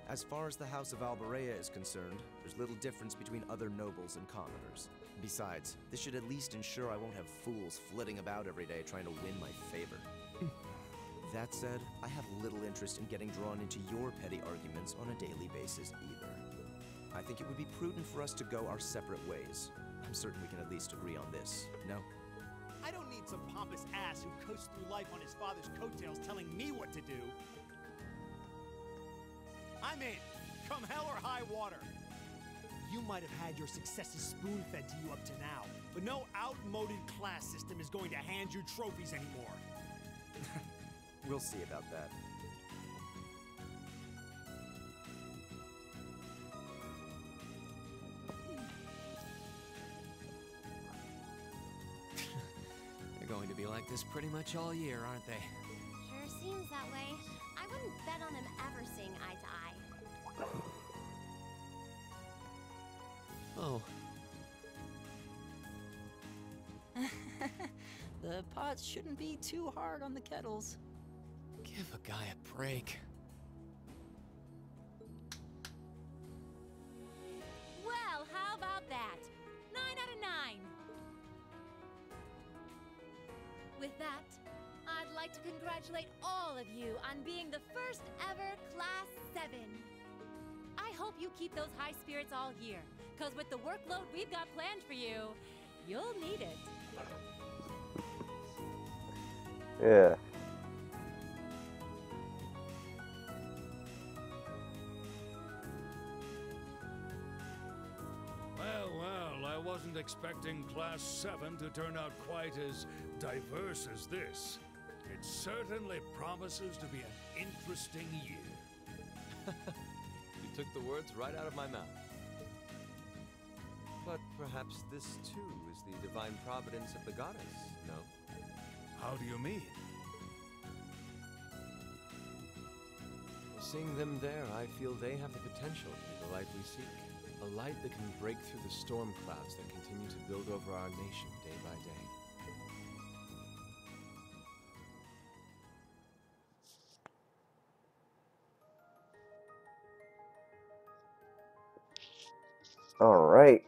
As far as the House of Alborea is concerned, there's little difference between other nobles and commoners. Besides, this should at least ensure I won't have fools flitting about every day trying to win my favor. That said, I have little interest in getting drawn into your petty arguments on a daily basis either. I think it would be prudent for us to go our separate ways. I'm certain we can at least agree on this, no? I don't need some pompous ass who coasts through life on his father's coattails telling me what to do. I'm in, come hell or high water. You might have had your successes spoon-fed to you up to now, but no outmoded class system is going to hand you trophies anymore. We'll see about that. They're going to be like this pretty much all year, aren't they? Sure seems that way. I wouldn't bet on them ever seeing eye to eye. Oh. The pots shouldn't be too hard on the kettles. Give a guy a break. Well, how about that? 9 out of 9. With that, I'd like to congratulate all of you on being the first ever Class 7. I hope you keep those high spirits all year, because with the workload we've got planned for you, you'll need it. Yeah. Well, I wasn't expecting Class 7 to turn out quite as diverse as this. It certainly promises to be an interesting year. You took the words right out of my mouth. But perhaps this too is the divine providence of the goddess, no? How do you mean? Seeing them there, I feel they have the potential to be the light we seek. A light that can break through the storm clouds that continue to build over our nation day by day. All right.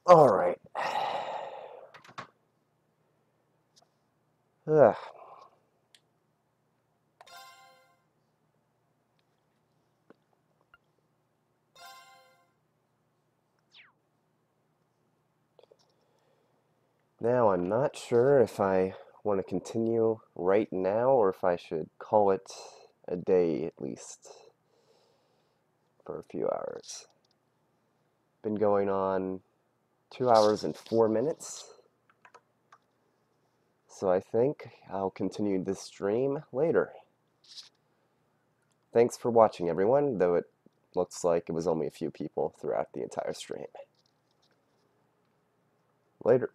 All right. Ugh. Now, I'm not sure if I want to continue right now or if I should call it a day at least for a few hours. Been going on 2 hours and 4 minutes. So I think I'll continue this stream later. Thanks for watching, everyone, though it looks like it was only a few people throughout the entire stream. Later.